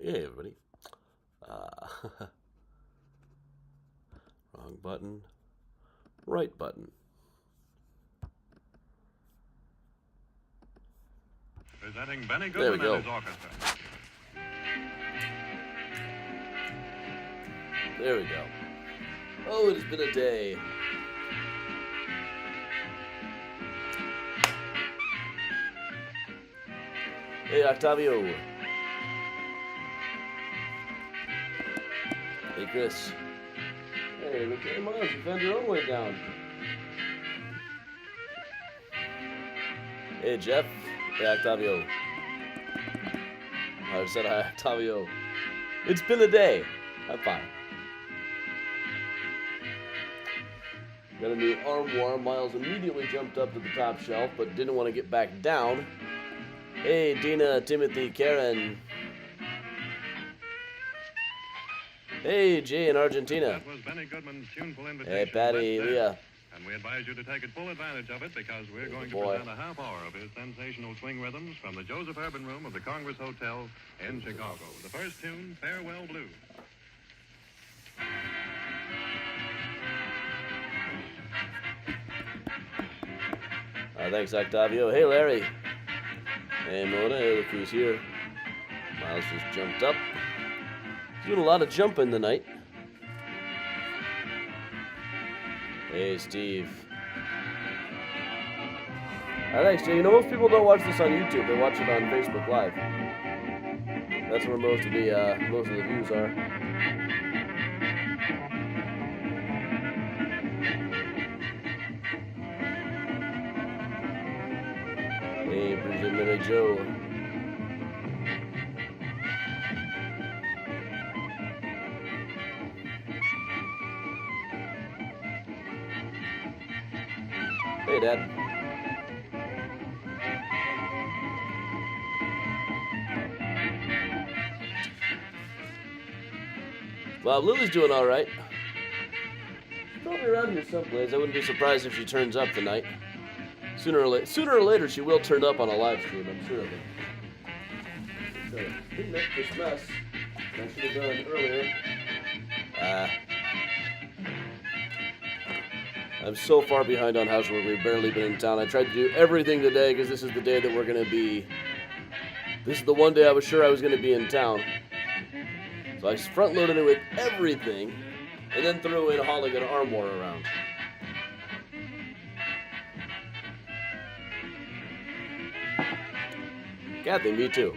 Hey, everybody. Uh, wrong button. Right button. Presenting Benny There we Goodman and go. his orchestra. There we go. Oh, it has been a day. Hey, Octavio. Hey, Chris. Hey, look at Miles. You found your own way down. Hey, Jeff. Hey, Octavio. I said hi, Octavio. It's been a day. I'm fine. Got a new armoire. Miles immediately jumped up to the top shelf, but didn't want to get back down. Hey, Dina, Timothy, Karen. Hey, Jay in Argentina. That was Benny Goodman's tuneful invitation. Hey, Patty, Let's Leah. Dance. And we advise you to take full advantage of it because we're going to boy. present a half hour of his sensational swing rhythms from the Joseph Urban Room of the Congress Hotel in Chicago. The first tune, Farewell Blues. Thanks, Octavio. Hey, Larry. Hey, Mona. Hey, look who's here. Miles just jumped up. Doing a lot of jumping tonight. Hey, Steve. Thanks, Jay. You know, most people don't watch this on YouTube. They watch it on Facebook Live. That's where most of the views are. Hey, Bridget, Mary Joe. Hey, Dad. Well, Lily's doing all right. She's probably around here someplace. I wouldn't be surprised if she turns up tonight. Sooner or later, she will turn up on a live stream. I'm sure of it. So, clean up this mess. I should have done earlier. I'm so far behind on housework. We've barely been in town. I tried to do everything today because this is the day that we're going to be. This is the one day I was sure I was going to be in town. So I front loaded it with everything and then threw in hauling an armoire around. Kathy, me too.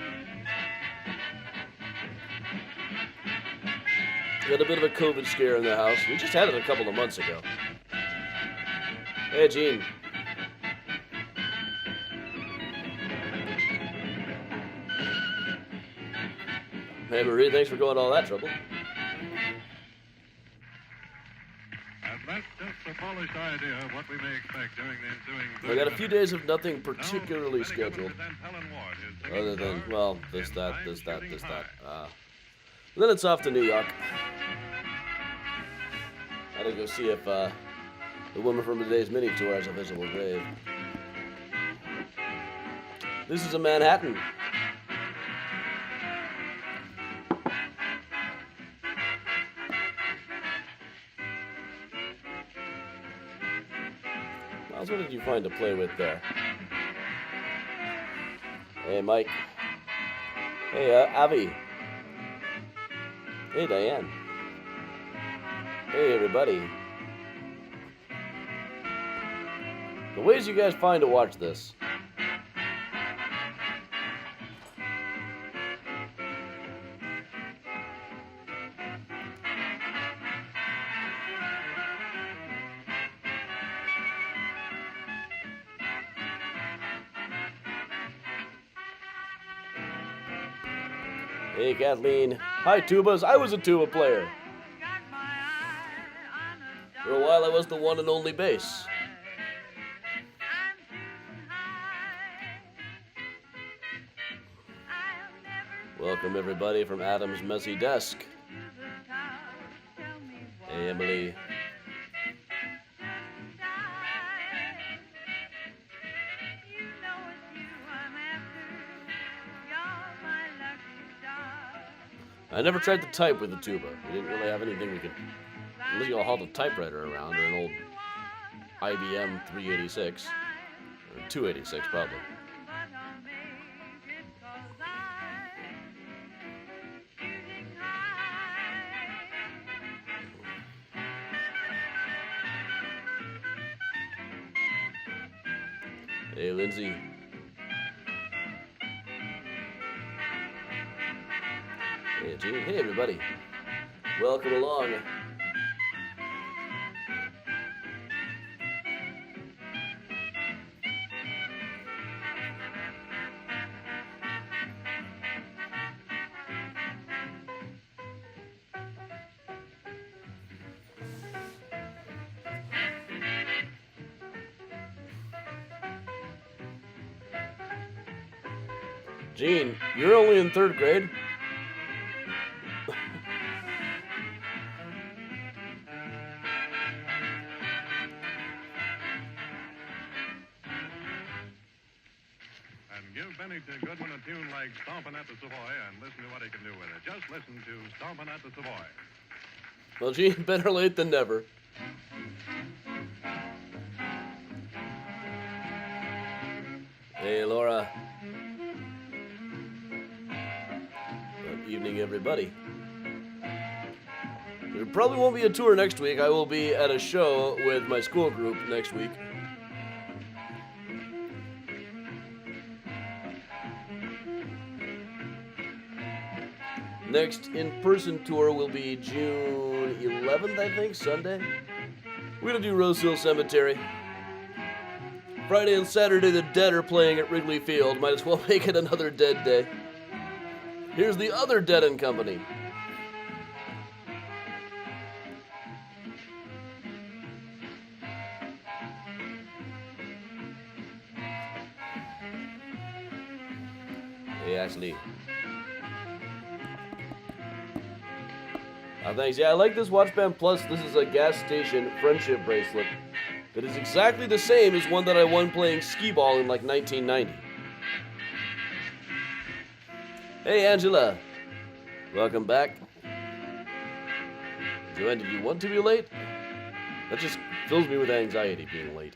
We had a bit of a COVID scare in the house. We just had it a couple of months ago. Hey, Gene. Hey, Marie, thanks for going to all that trouble. And that's just a polished idea of what we may expect during the ensuing 30 I got a few minutes. days of nothing particularly Now, Benny Goodman scheduled. presents Helen Ward, his singing Other than, star, well, this, in that. I'm Shooting High. Then it's off to New York. I gotta go see if the woman from today's mini tour has a visible grave. This is a Manhattan. Miles, what did you find to play with there? Hey, Mike. Hey, Avi. Hey, Diane. Hey, everybody. The ways you guys find to watch this. Hey, Kathleen. Hi, tubas. I was a tuba player. For a while, I was the one and only bass. Welcome, everybody, from Adam's messy desk. Hey, Emily. I never tried to type with the tuba. We didn't really have anything we could... Unless you hauled a typewriter around, or an old IBM 386. Or 286, probably. Hey, Lindsay. Hey, Gene. Hey, everybody. Welcome along. Gene, you're only in 3rd grade? And give Benny Goodman a tune like Stompin' at the Savoy and listen to what he can do with it. Just listen to Stompin' at the Savoy. Well, Gene, better late than never. Hey, Laura. Good evening, everybody. There probably won't be a tour next week. I will be at a show with my school group next week. Next in-person tour will be June 11th, I think, Sunday. We're going to do Rose Hill Cemetery. Friday and Saturday, the Dead are playing at Wrigley Field. Might as well make it another Dead day. Here's the other Dead and Company. Hey, Ashley. Thanks. Yeah, I like this Watch Band Plus. This is a gas station friendship bracelet that is exactly the same as one that I won playing skee-ball in like 1990. Hey, Angela. Welcome back. Joanne, did you want to be late? That just fills me with anxiety, being late.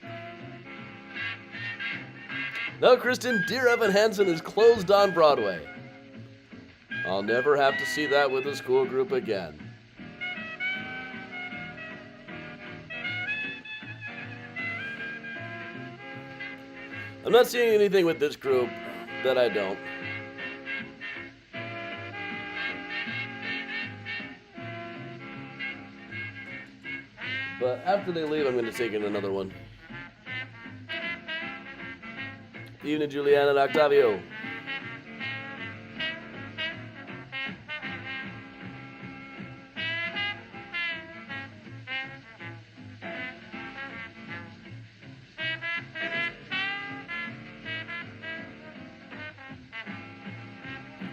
No, Kristen, Dear Evan Hansen is closed on Broadway. I'll never have to see that with a school group again. I'm not seeing anything with this group that I don't. But after they leave, I'm going to take in another one. Evening, Juliana and Octavio.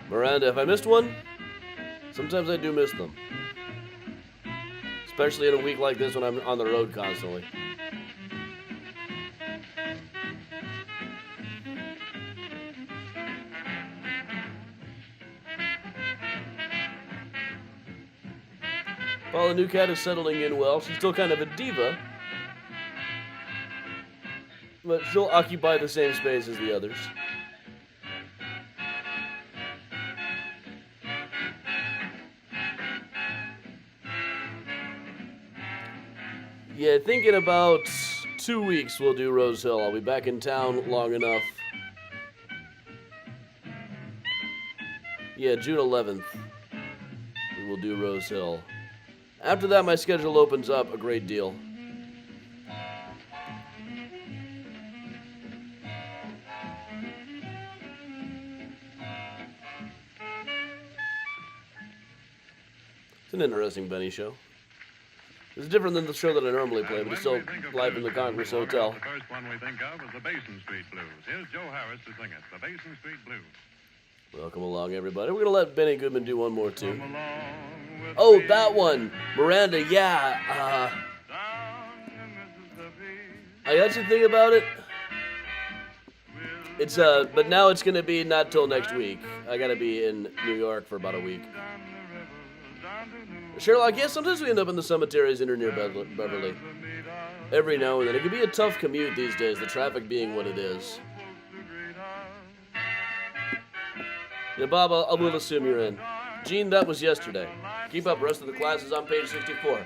Miranda, if I missed one, sometimes I do miss them. Especially in a week like this when I'm on the road constantly. Well, the new cat is settling in well. She's still kind of a diva, but she'll occupy the same space as the others. Yeah, I think in about 2 weeks we'll do Rose Hill. I'll be back in town long enough. Yeah, June 11th we will do Rose Hill. After that, my schedule opens up a great deal. It's an interesting Benny show. It's different than the show that I normally play, but it's still live in the Congress Hotel. The first one we think of is the Basin Street Blues. Here's Joe Harris to sing it, the Basin Street Blues. Welcome along, everybody. We're going to let Benny Goodman do one more tune. Oh, that one. Miranda, yeah. I got you think about it. It's but now it's going to be not till next week. I got to be in New York for about a week. Sherlock, yes, sometimes we end up in the cemeteries in or near Beverly. Every now and then. It can be a tough commute these days, the traffic being what it is. Yeah, Bob, I will assume you're in. Gene, that was yesterday. Keep up, rest of the class is on page 64.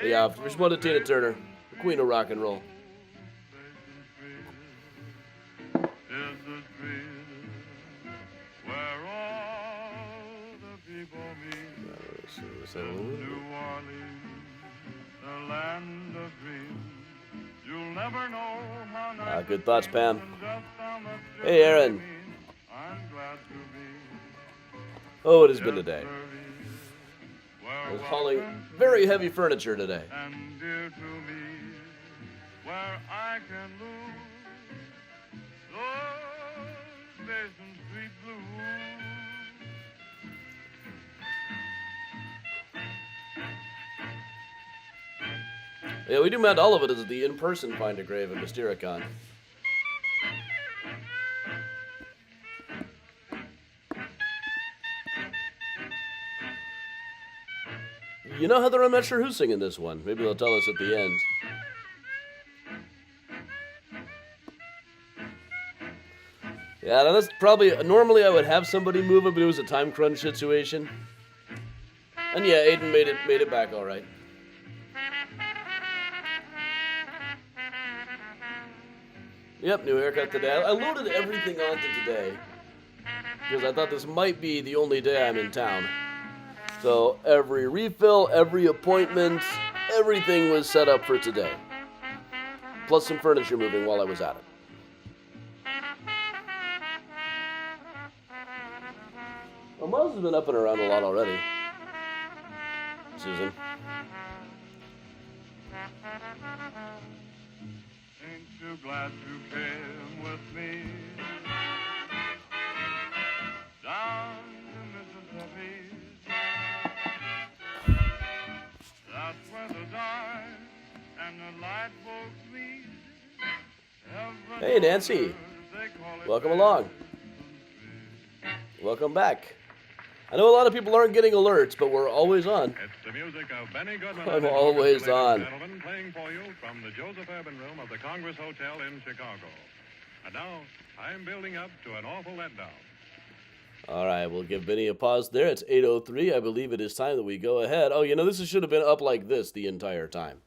Yeah, respond to Tina Turner, the queen of rock and roll. Good thoughts, Pam. Hey, Aaron. Oh, it has been a day. I was hauling very heavy furniture today. Yeah, we do mount all of it as the in-person Find a Grave at Mystericon. You know, Heather, I'm not sure who's singing this one. Maybe they'll tell us at the end. Yeah, that's probably... Normally I would have somebody move it, but it was a time crunch situation. And yeah, Aiden made it back all right. Yep, new haircut today. I loaded everything onto today because I thought this might be the only day I'm in town. So every refill, every appointment, everything was set up for today. Plus some furniture moving while I was at it. Well, Miles has been up and around a lot already. Susan. Ain't you glad you came with me down to Mississippi? That's where the dark and the light folks meet. Hey, Nancy. Welcome along. Welcome back. I know a lot of people aren't getting alerts, but we're always on. It's the music of Benny Goodman. I'm always on. Gentlemen, playing for you from the Joseph Urban Room of the Congress Hotel in Chicago. And now, I'm building up to an awful letdown. All right, we'll give Benny a pause there. It's 8:03. I believe it is time that we go ahead. Oh, you know, this should have been up like this the entire time.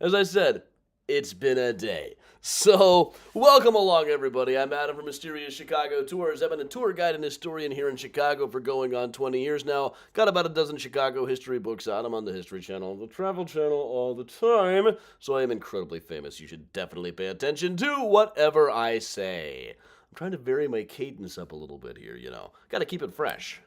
As I said, it's been a day. So, welcome along, everybody. I'm Adam from Mysterious Chicago Tours. I've been a tour guide and historian here in Chicago for going on 20 years now. Got about a dozen Chicago history books out. I'm on the History Channel, the Travel Channel all the time. So I am incredibly famous. You should definitely pay attention to whatever I say. I'm trying to vary my cadence up a little bit here, you know. Got to keep it fresh.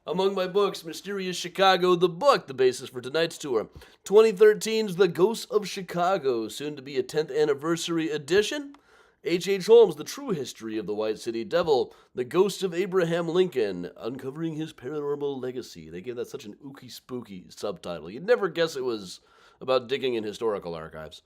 Among my books, Mysterious Chicago, the book, the basis for tonight's tour. 2013's The Ghosts of Chicago, soon to be a 10th anniversary edition. H.H. Holmes, The True History of the White City Devil. The Ghost of Abraham Lincoln, Uncovering His Paranormal Legacy. They gave that such an ooky spooky subtitle. You'd never guess it was about digging in historical archives.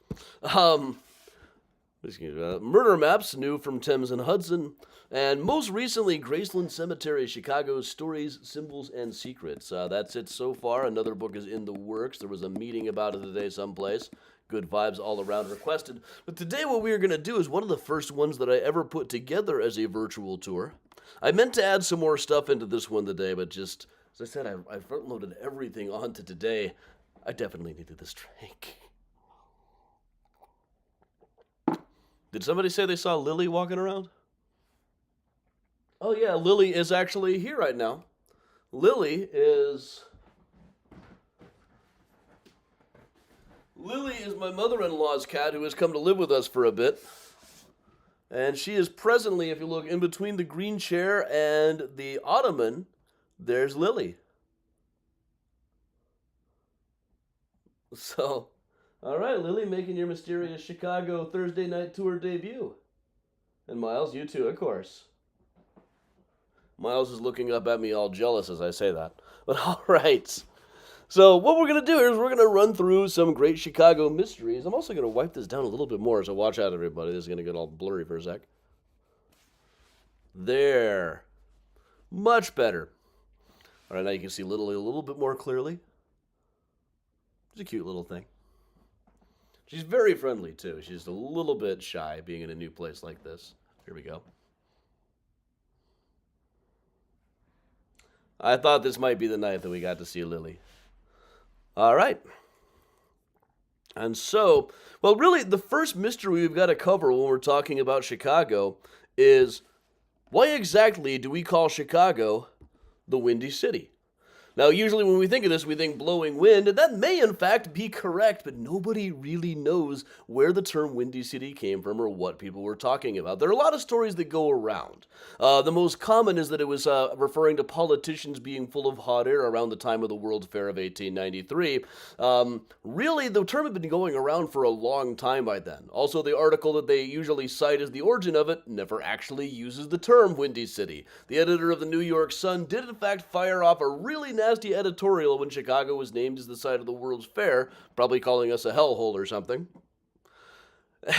Murder Maps, new from Thames and Hudson. And most recently, Graceland Cemetery, Chicago's Stories, Symbols, and Secrets. That's it so far. Another book is in the works. There was a meeting about it today someplace. Good vibes all around requested. But today what we are going to do is one of the first ones that I ever put together as a virtual tour. I meant to add some more stuff into this one today, but just, as I said, I front-loaded everything onto today. I definitely needed this drink. Did somebody say they saw Lily walking around? Oh yeah, Lily is actually here right now. Lily is my mother-in-law's cat who has come to live with us for a bit. And she is presently, if you look in between the green chair and the ottoman, there's Lily. So, all right, Lily, making your Mysterious Chicago Thursday night tour debut. And Miles, you too, of course. Miles is looking up at me all jealous as I say that. But all right. So what we're going to do is we're going to run through some great Chicago mysteries. I'm also going to wipe this down a little bit more, so watch out, everybody. This is going to get all blurry for a sec. There. Much better. All right, now you can see Lily a little bit more clearly. She's a cute little thing. She's very friendly, too. She's just a little bit shy being in a new place like this. Here we go. I thought this might be the night that we got to see Lily. All right. And so, well, really, the first mystery we've got to cover when we're talking about Chicago is why exactly do we call Chicago the Windy City? Now, usually when we think of this, we think blowing wind, and that may in fact be correct, but nobody really knows where the term Windy City came from or what people were talking about. There are a lot of stories that go around. The most common is that it was referring to politicians being full of hot air around the time of the World's Fair of 1893. Really, the term had been going around for a long time by then. Also, the article that they usually cite as the origin of it never actually uses the term Windy City. The editor of the New York Sun did in fact fire off a really nasty editorial when Chicago was named as the site of the World's Fair, probably calling us a hellhole or something.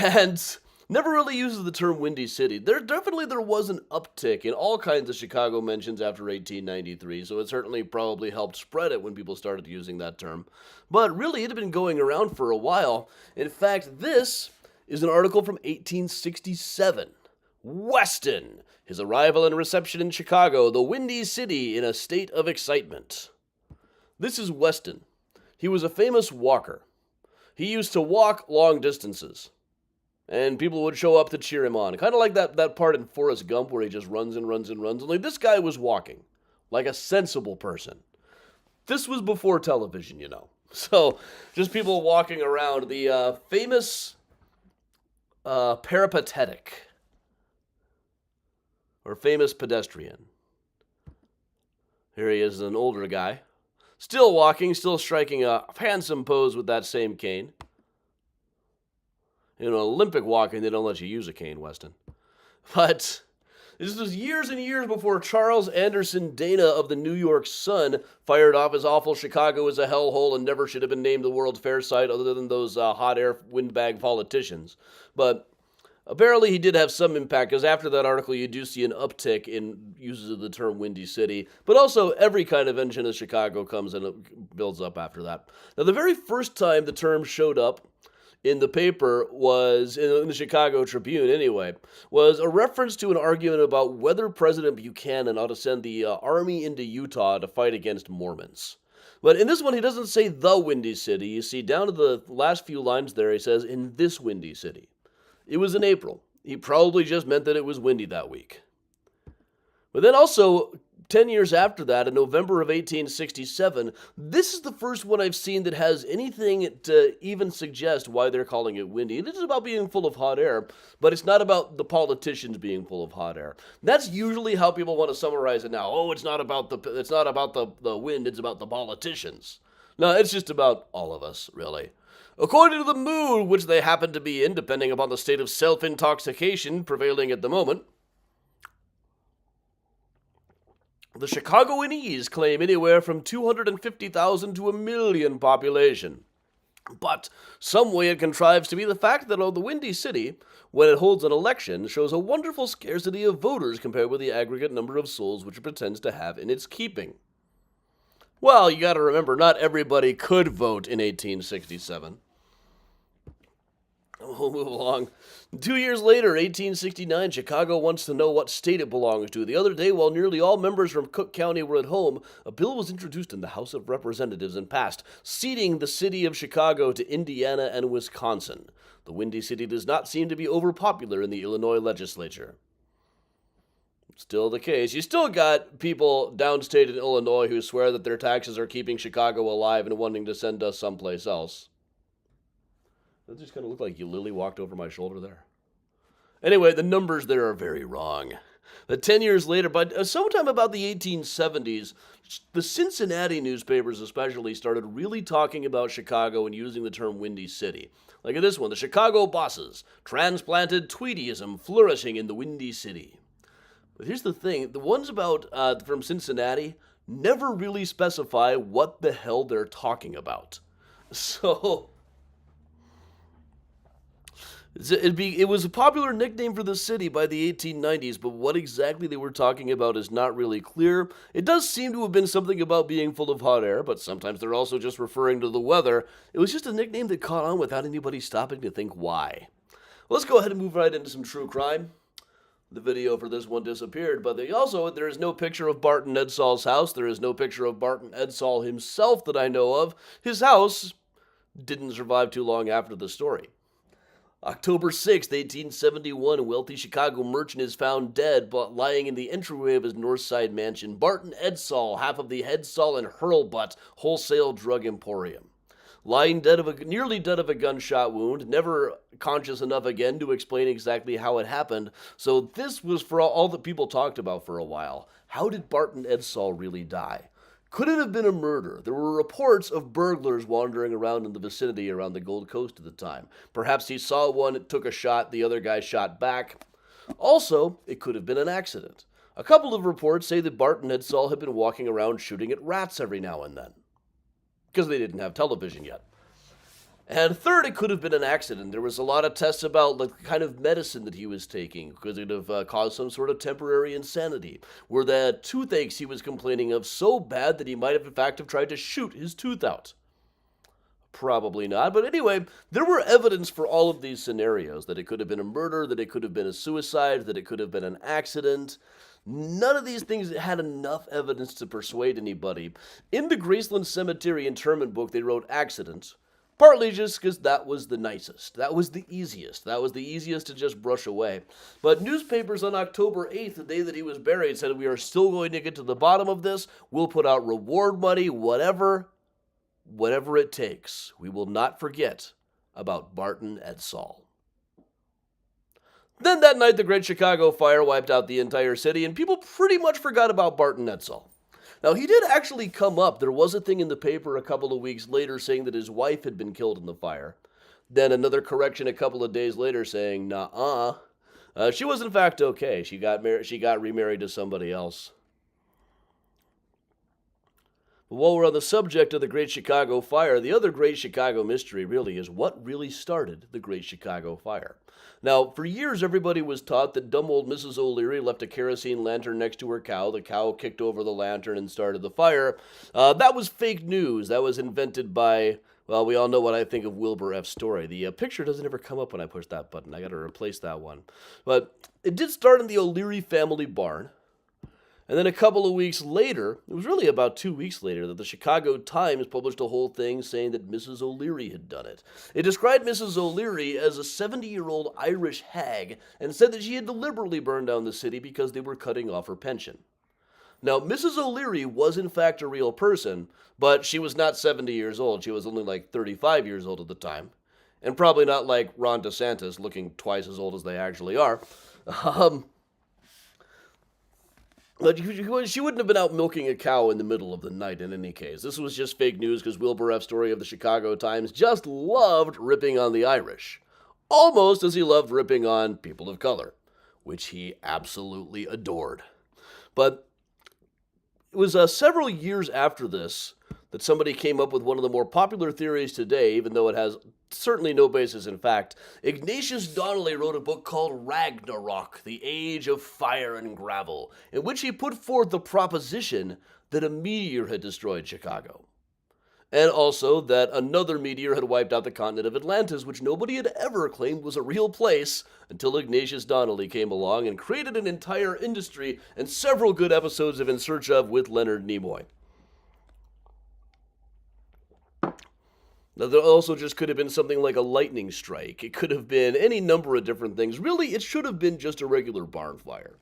And never really uses the term Windy City. There was an uptick in all kinds of Chicago mentions after 1893, so it certainly probably helped spread it when people started using that term. But really, it had been going around for a while. In fact, this is an article from 1867. Weston, his arrival and reception in Chicago, the Windy City in a state of excitement. This is Weston. He was a famous walker. He used to walk long distances. And people would show up to cheer him on. Kind of like that part in Forrest Gump where he just runs and runs and runs. Only this guy was walking like a sensible person. This was before television, you know. So, just people walking around. The famous peripatetic. Or famous pedestrian. Here he is, an older guy. Still walking, still striking a handsome pose with that same cane. In Olympic walking, they don't let you use a cane, Weston. But this was years and years before Charles Anderson Dana of the New York Sun fired off his awful Chicago as a hellhole and never should have been named the World's Fair site other than those hot air windbag politicians. But apparently he did have some impact, because after that article you do see an uptick in uses of the term Windy City, but also every kind of mention of Chicago comes and it builds up after that. Now, the very first time the term showed up in the paper was, in the Chicago Tribune anyway, was a reference to an argument about whether President Buchanan ought to send the army into Utah to fight against Mormons. But in this one, he doesn't say the Windy City. You see, down to the last few lines there, he says, in this Windy City. It was in April. He probably just meant that it was windy that week. But then also, 10 years after that, in November of 1867, this is the first one I've seen that has anything to even suggest why they're calling it windy. It is about being full of hot air, but it's not about the politicians being full of hot air. That's usually how people want to summarize it now. Oh, it's not about the wind, it's about the politicians. No, it's just about all of us, really. According to the mood which they happen to be in, depending upon the state of self-intoxication prevailing at the moment, the Chicagoanese claim anywhere from 250,000 to 1 million population. But some way it contrives to be the fact that the Windy City, when it holds an election, shows a wonderful scarcity of voters compared with the aggregate number of souls which it pretends to have in its keeping. Well, you gotta remember, not everybody could vote in 1867. We'll move along. 2 years later, 1869, Chicago wants to know what state it belongs to. The other day, while nearly all members from Cook County were at home, a bill was introduced in the House of Representatives and passed, ceding the city of Chicago to Indiana and Wisconsin. The Windy City does not seem to be overpopular in the Illinois legislature. Still the case. You still got people downstate in Illinois who swear that their taxes are keeping Chicago alive and wanting to send us someplace else. That just kind of looked like you literally walked over my shoulder there. Anyway, the numbers there are very wrong. 10 years later, but sometime about the 1870s, the Cincinnati newspapers especially started really talking about Chicago and using the term Windy City. Like in this one, the Chicago bosses transplanted Tweedyism flourishing in the Windy City. But here's the thing, the ones about from Cincinnati never really specify what the hell they're talking about. So It was a popular nickname for the city by the 1890s, but what exactly they were talking about is not really clear. It does seem to have been something about being full of hot air, but sometimes they're also just referring to the weather. It was just a nickname that caught on without anybody stopping to think why. Let's go ahead and move right into some true crime. The video for this one disappeared, but there is no picture of Barton Edsall's house. There is no picture of Barton Edsall himself that I know of. His house didn't survive too long after the story. October 6, 1871, a wealthy Chicago merchant is found dead, but lying in the entryway of his Northside mansion. Barton Edsall, half of the Edsall and Hurlbutt wholesale drug emporium. Lying nearly dead of a gunshot wound, never conscious enough again to explain exactly how it happened. So this was for all that people talked about for a while. How did Barton Edsall really die? Could it have been a murder? There were reports of burglars wandering around in the vicinity around the Gold Coast at the time. Perhaps he saw one, took a shot, the other guy shot back. Also, it could have been an accident. A couple of reports say that Barton Edsall had been walking around shooting at rats every now and then, because they didn't have television yet. And third, it could have been an accident. There was a lot of tests about the kind of medicine that he was taking. Could it have caused some sort of temporary insanity? Were the toothaches he was complaining of so bad that he might have in fact have tried to shoot his tooth out? Probably not. But anyway, there were evidence for all of these scenarios, that it could have been a murder, that it could have been a suicide, that it could have been an accident. None of these things had enough evidence to persuade anybody. In the Graceland Cemetery interment book, they wrote accident. Partly just because that was the nicest. That was the easiest. That was the easiest to just brush away. But newspapers on October 8th, the day that he was buried, said, "We are still going to get to the bottom of this. We'll put out reward money, whatever it takes. We will not forget about Barton Edsall." Then that night, the Great Chicago Fire wiped out the entire city, and people pretty much forgot about Barton Edsall. Now, he did actually come up. There was a thing in the paper a couple of weeks later saying that his wife had been killed in the fire. Then another correction a couple of days later saying, nah, she was in fact okay. She got remarried to somebody else. But while we're on the subject of the Great Chicago Fire, the other Great Chicago mystery really is what really started the Great Chicago Fire. Now, for years, everybody was taught that dumb old Mrs. O'Leary left a kerosene lantern next to her cow. The cow kicked over the lantern and started the fire. That was fake news. That was invented by, well, we all know what I think of Wilbur F. Story. The picture doesn't ever come up when I push that button. I got to replace that one. But it did start in the O'Leary family barn. And then a couple of weeks later, it was really about 2 weeks later, that the Chicago Times published a whole thing saying that Mrs. O'Leary had done it. It described Mrs. O'Leary as a 70-year-old Irish hag and said that she had deliberately burned down the city because they were cutting off her pension. Now, Mrs. O'Leary was in fact a real person, but she was not 70 years old. She was only like 35 years old at the time. And probably not like Ron DeSantis, looking twice as old as they actually are. But she wouldn't have been out milking a cow in the middle of the night in any case. This was just fake news because Wilbur F. Story of the Chicago Times just loved ripping on the Irish. Almost as he loved ripping on people of color, which he absolutely adored. But it was several years after this that somebody came up with one of the more popular theories today, even though it has certainly no basis in fact. Ignatius Donnelly wrote a book called Ragnarok, The Age of Fire and Gravel, in which he put forth the proposition that a meteor had destroyed Chicago. And also that another meteor had wiped out the continent of Atlantis, which nobody had ever claimed was a real place until Ignatius Donnelly came along and created an entire industry and several good episodes of In Search of with Leonard Nimoy. Now, there also just could have been something like a lightning strike. It could have been any number of different things. Really, it should have been just a regular barn fire.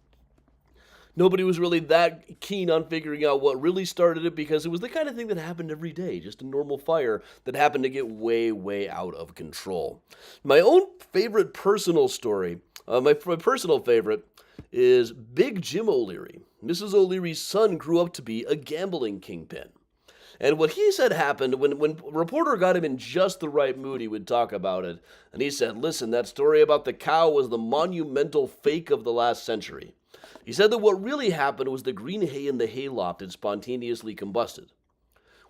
Nobody was really that keen on figuring out what really started it because it was the kind of thing that happened every day, just a normal fire that happened to get way, way out of control. My own favorite personal story, my personal favorite, is Big Jim O'Leary. Mrs. O'Leary's son grew up to be a gambling kingpin. And what he said happened, when a reporter got him in just the right mood, he would talk about it. And he said, listen, that story about the cow was the monumental fake of the last century. He said that what really happened was the green hay in the hayloft had spontaneously combusted.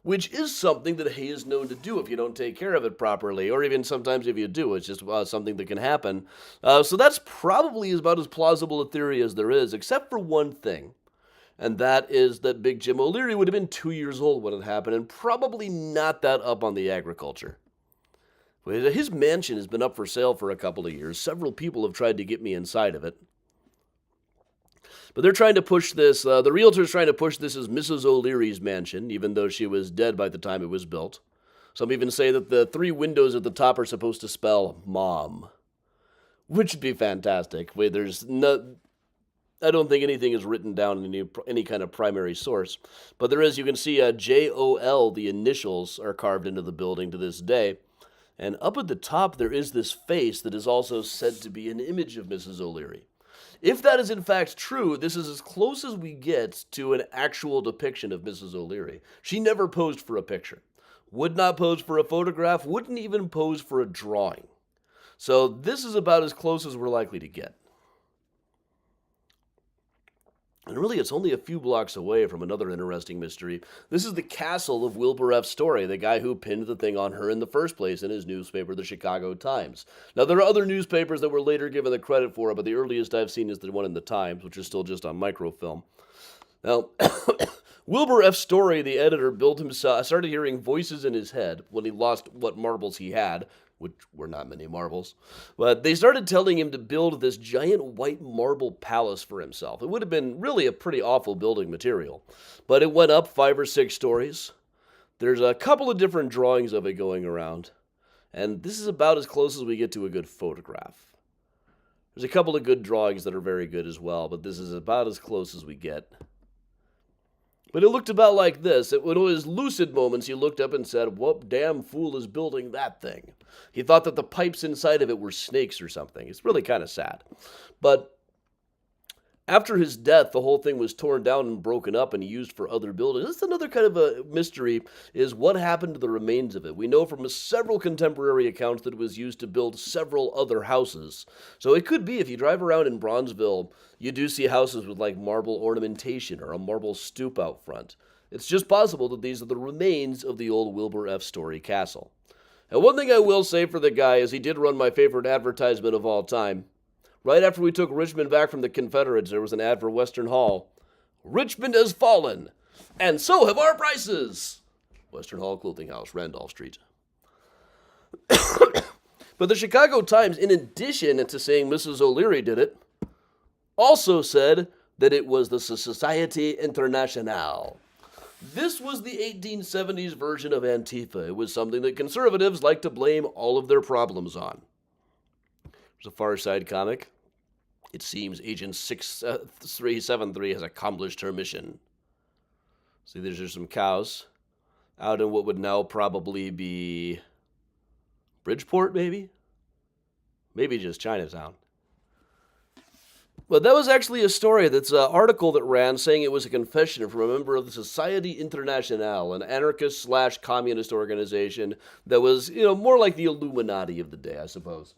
which is something that hay is known to do if you don't take care of it properly, or even sometimes if you do, it's just something that can happen. So that's probably about as plausible a theory as there is, except for one thing. And that is that Big Jim O'Leary would have been 2 years old when it happened, and probably not that up on the agriculture. His mansion has been up for sale for a couple of years. Several people have tried to get me inside of it. But they're trying to push this, the realtor's trying to push this as Mrs. O'Leary's mansion, even though she was dead by the time it was built. Some even say that the 3 windows at the top are supposed to spell Mom, which would be fantastic. I don't think anything is written down in any kind of primary source. But there is, you can see J-O-L, the initials, are carved into the building to this day. And up at the top, there is this face that is also said to be an image of Mrs. O'Leary. If that is in fact true, this is as close as we get to an actual depiction of Mrs. O'Leary. She never posed for a picture. Would not pose for a photograph, wouldn't even pose for a drawing. So this is about as close as we're likely to get. And really, it's only a few blocks away from another interesting mystery. This is the castle of Wilbur F. Story, the guy who pinned the thing on her in the first place in his newspaper, the Chicago Times. Now, there are other newspapers that were later given the credit for it, but the earliest I've seen is the one in the Times, which is still just on microfilm. Now, Wilbur F. Story, the editor, started hearing voices in his head when he lost what marbles he had, which were not many marbles. But they started telling him to build this giant white marble palace for himself. It would have been really a pretty awful building material. But it went up 5 or 6 stories. There's a couple of different drawings of it going around. And this is about as close as we get to a good photograph. There's a couple of good drawings that are very good as well, but this is about as close as we get. But it looked about like this. In one of his lucid moments, he looked up and said, "What damn fool is building that thing?" He thought that the pipes inside of it were snakes or something. It's really kind of sad. But after his death, the whole thing was torn down and broken up and used for other buildings. That's another kind of a mystery, is what happened to the remains of it. We know from several contemporary accounts that it was used to build several other houses. So it could be, if you drive around in Bronzeville, you do see houses with like marble ornamentation or a marble stoop out front. It's just possible that these are the remains of the old Wilbur F. Story Castle. And one thing I will say for the guy is he did run my favorite advertisement of all time. Right after we took Richmond back from the Confederates, there was an ad for Western Hall. "Richmond has fallen, and so have our prices." Western Hall Clothing House, Randolph Street. But the Chicago Times, in addition to saying Mrs. O'Leary did it, also said that it was the Société Internationale. This was the 1870s version of Antifa. It was something that conservatives like to blame all of their problems on. There's a Far Side comic. It seems Agent 6373 has accomplished her mission. See, there's some cows out in what would now probably be Bridgeport, maybe? Maybe just Chinatown. But that was actually a story, that's an article that ran saying it was a confession from a member of the Société Internationale, an anarchist/communist organization that was, more like the Illuminati of the day, I suppose.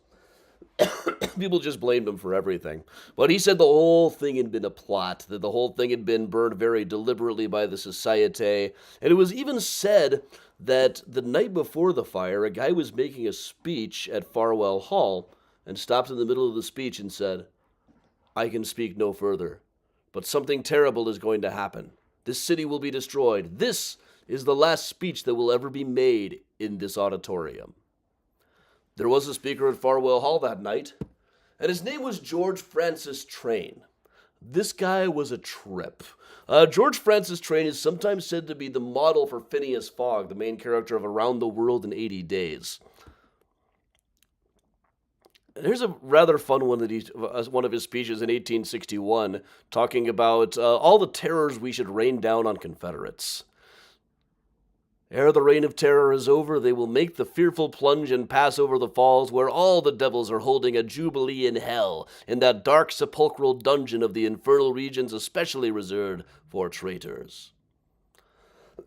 People just blamed him for everything. But he said the whole thing had been a plot, that the whole thing had been burned very deliberately by the Société. And it was even said that the night before the fire, a guy was making a speech at Farwell Hall and stopped in the middle of the speech and said, "I can speak no further, but something terrible is going to happen. This city will be destroyed. This is the last speech that will ever be made in this auditorium." There was a speaker at Farwell Hall that night, and his name was George Francis Train. This guy was a trip. George Francis Train is sometimes said to be the model for Phineas Fogg, the main character of Around the World in 80 Days. And here's a rather fun one one of his speeches in 1861, talking about all the terrors we should rain down on Confederates. "Ere the reign of terror is over, they will make the fearful plunge and pass over the falls where all the devils are holding a jubilee in hell, in that dark sepulchral dungeon of the infernal regions especially reserved for traitors."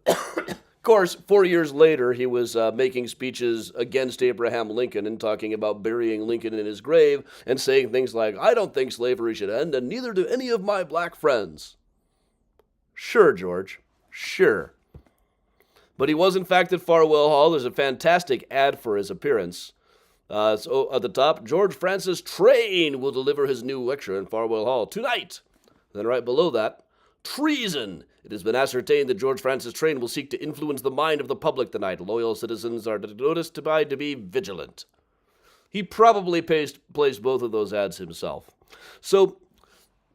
Of course, 4 years later, he was making speeches against Abraham Lincoln and talking about burying Lincoln in his grave and saying things like, "I don't think slavery should end, and neither do any of my black friends." Sure, George, sure. But he was, in fact, at Farwell Hall. There's a fantastic ad for his appearance. So at the top, George Francis Train will deliver his new lecture in Farwell Hall tonight. Then right below that, treason. It has been ascertained that George Francis Train will seek to influence the mind of the public tonight. Loyal citizens are noticed to be vigilant. He probably placed both of those ads himself. So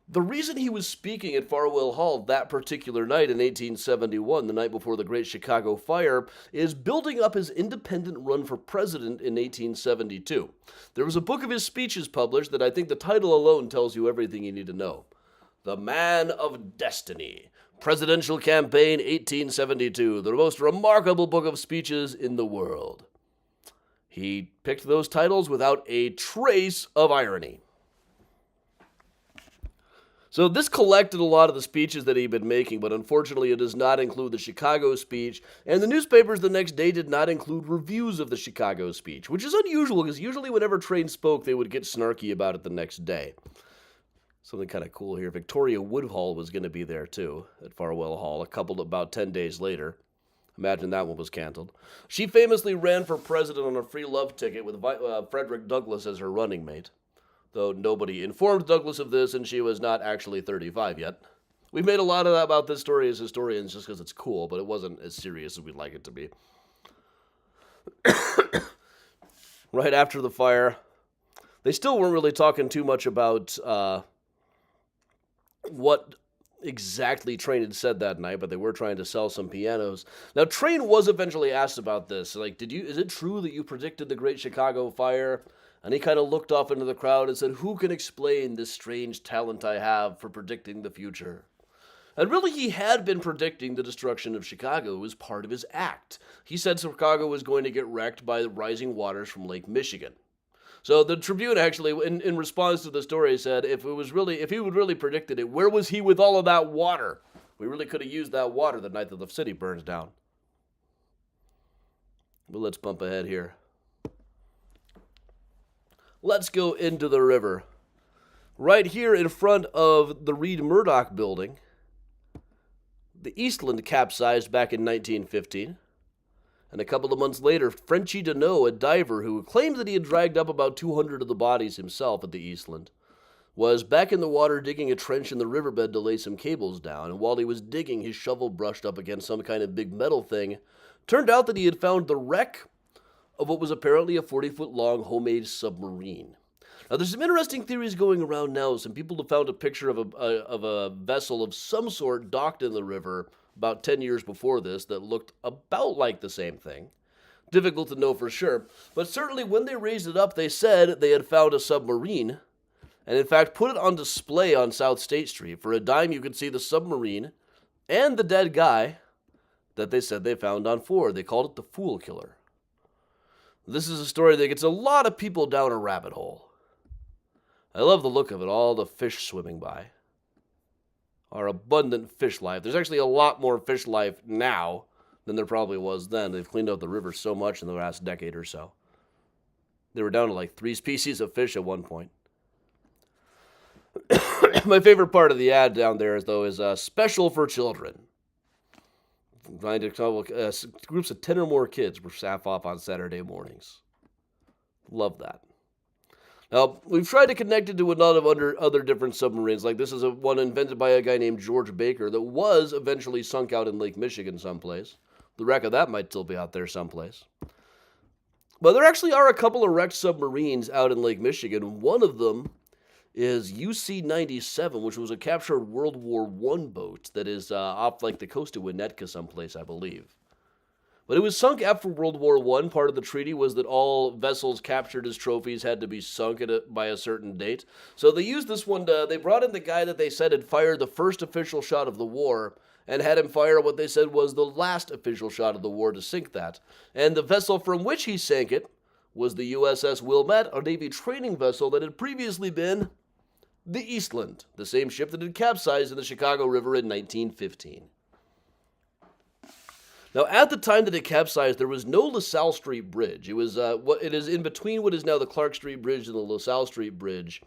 the reason he was speaking at Farwell Hall that particular night in 1871, the night before the Great Chicago Fire, is building up his independent run for president in 1872. There was a book of his speeches published that I think the title alone tells you everything you need to know. The Man of Destiny, Presidential Campaign 1872, the most remarkable book of speeches in the world. He picked those titles without a trace of irony. So this collected a lot of the speeches that he'd been making, but unfortunately it does not include the Chicago speech, and the newspapers the next day did not include reviews of the Chicago speech, which is unusual because usually whenever Train spoke, they would get snarky about it the next day. Something kind of cool here. Victoria Woodhull was going to be there too at Farwell Hall, about 10 days later. Imagine that one was canceled. She famously ran for president on a free love ticket with Frederick Douglass as her running mate. Though nobody informed Douglas of this, and she was not actually 35 yet. We've made a lot of that about this story as historians just because it's cool, but it wasn't as serious as we'd like it to be. Right after the fire, they still weren't really talking too much about what exactly Train had said that night, but they were trying to sell some pianos. Now, Train was eventually asked about this. Like, is it true that you predicted the Great Chicago Fire? And he kind of looked off into the crowd and said, who can explain this strange talent I have for predicting the future? And really, he had been predicting the destruction of Chicago as part of his act. He said Chicago was going to get wrecked by the rising waters from Lake Michigan. So the Tribune actually, in response to the story, said if he would really predicted it, where was he with all of that water? We really could have used that water the night that the city burns down. But let's bump ahead here. Let's go into the river. Right here in front of the Reed Murdoch building, the Eastland capsized back in 1915. And a couple of months later, Frenchy Deneau, a diver who claimed that he had dragged up about 200 of the bodies himself at the Eastland, was back in the water digging a trench in the riverbed to lay some cables down. And while he was digging, his shovel brushed up against some kind of big metal thing. Turned out that he had found the wreck of what was apparently a 40-foot-long homemade submarine. Now, there's some interesting theories going around now. Some people have found a picture of a vessel of some sort docked in the river about 10 years before this that looked about like the same thing. Difficult to know for sure, but certainly when they raised it up, they said they had found a submarine, and in fact put it on display on South State Street. For a dime, you could see the submarine and the dead guy that they said they found on Ford. They called it the Fool Killer. This is a story that gets a lot of people down a rabbit hole. I love the look of it, all the fish swimming by. Our abundant fish life. There's actually a lot more fish life now than there probably was then. They've cleaned out the river so much in the last decade or so. They were down to like 3 species of fish at one point. My favorite part of the ad down there, is special for children. Trying to tell groups of 10 or more kids were staff off on Saturday mornings. Love that. Now, we've tried to connect it to a lot of other different submarines. Like this is one invented by a guy named George Baker that was eventually sunk out in Lake Michigan someplace. The wreck of that might still be out there someplace. But there actually are a couple of wrecked submarines out in Lake Michigan. One of them is UC-97, which was a captured World War I boat that is off like the coast of Winnetka someplace, I believe. But it was sunk after World War I. Part of the treaty was that all vessels captured as trophies had to be sunk by a certain date. So they used this one they brought in the guy that they said had fired the first official shot of the war and had him fire what they said was the last official shot of the war to sink that. And the vessel from which he sank it was the USS Wilmette, a Navy training vessel that had previously been the Eastland, the same ship that had capsized in the Chicago River in 1915. Now, at the time that it capsized, there was no LaSalle Street Bridge. It was it is in between what is now the Clark Street Bridge and the LaSalle Street Bridge.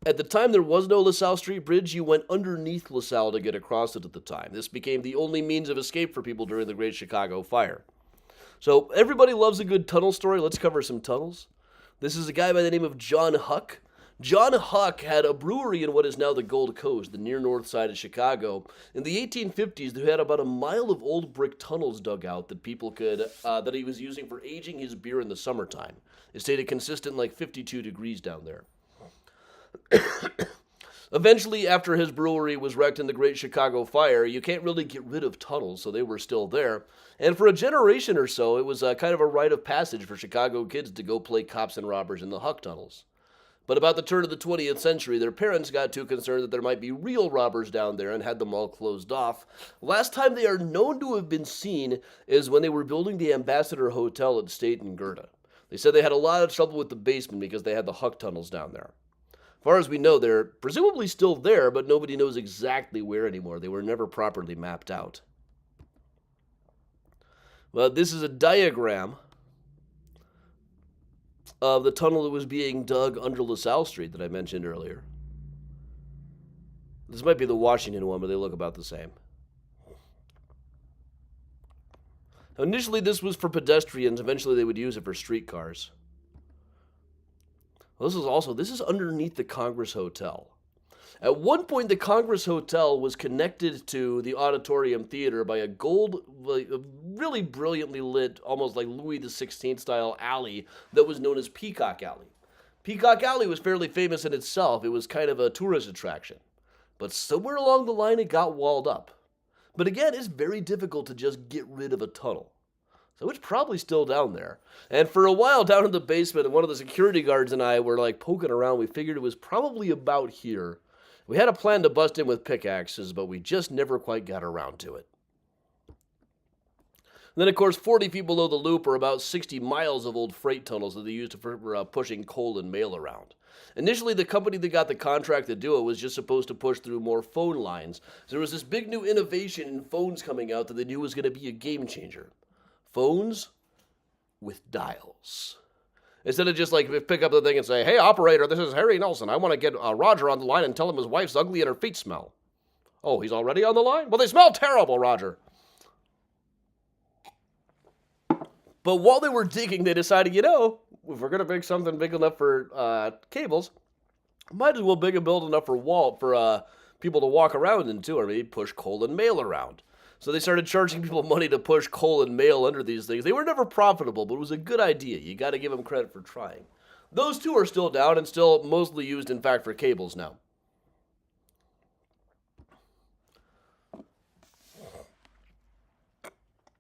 At the time, there was no LaSalle Street Bridge. You went underneath LaSalle to get across it at the time. This became the only means of escape for people during the Great Chicago Fire. So everybody loves a good tunnel story. Let's cover some tunnels. This is a guy by the name of John Huck. John Huck had a brewery in what is now the Gold Coast, the near north side of Chicago. In the 1850s, they had about a mile of old brick tunnels dug out that people could, that he was using for aging his beer in the summertime. It stayed a consistent like 52 degrees down there. Eventually, after his brewery was wrecked in the Great Chicago Fire, you can't really get rid of tunnels, so they were still there. And for a generation or so, it was kind of a rite of passage for Chicago kids to go play cops and robbers in the Huck tunnels. But about the turn of the 20th century, their parents got too concerned that there might be real robbers down there and had them all closed off. Last time they are known to have been seen is when they were building the Ambassador Hotel at State and Gerda. They said they had a lot of trouble with the basement because they had the Huck tunnels down there. As far as we know, they're presumably still there, but nobody knows exactly where anymore. They were never properly mapped out. Well, this is a diagram of the tunnel that was being dug under LaSalle Street that I mentioned earlier. This might be the Washington one, but they look about the same. Initially, this was for pedestrians. Eventually, they would use it for streetcars. Well, this is underneath the Congress Hotel. At one point, the Congress Hotel was connected to the Auditorium Theater by a really brilliantly lit, almost like Louis XVI style alley that was known as Peacock Alley. Peacock Alley was fairly famous in itself. It was kind of a tourist attraction. But somewhere along the line, it got walled up. But again, it's very difficult to just get rid of a tunnel. So it's probably still down there. And for a while down in the basement, and one of the security guards and I were like poking around. We figured it was probably about here. We had a plan to bust in with pickaxes, but we just never quite got around to it. And then, of course, 40 feet below the loop are about 60 miles of old freight tunnels that they used for pushing coal and mail around. Initially, the company that got the contract to do it was just supposed to push through more phone lines. So there was this big new innovation in phones coming out that they knew was going to be a game changer. Phones with dials. Instead of just like pick up the thing and say, "Hey, operator, this is Harry Nelson. I want to get Roger on the line and tell him his wife's ugly and her feet smell." "Oh, he's already on the line? Well, they smell terrible, Roger." But while they were digging, they decided, if we're going to make something big enough for cables, might as well build enough for people to walk around into, or maybe push coal and mail around. So they started charging people money to push coal and mail under these things. They were never profitable, but it was a good idea. You got to give them credit for trying. Those two are still down and still mostly used, in fact, for cables now.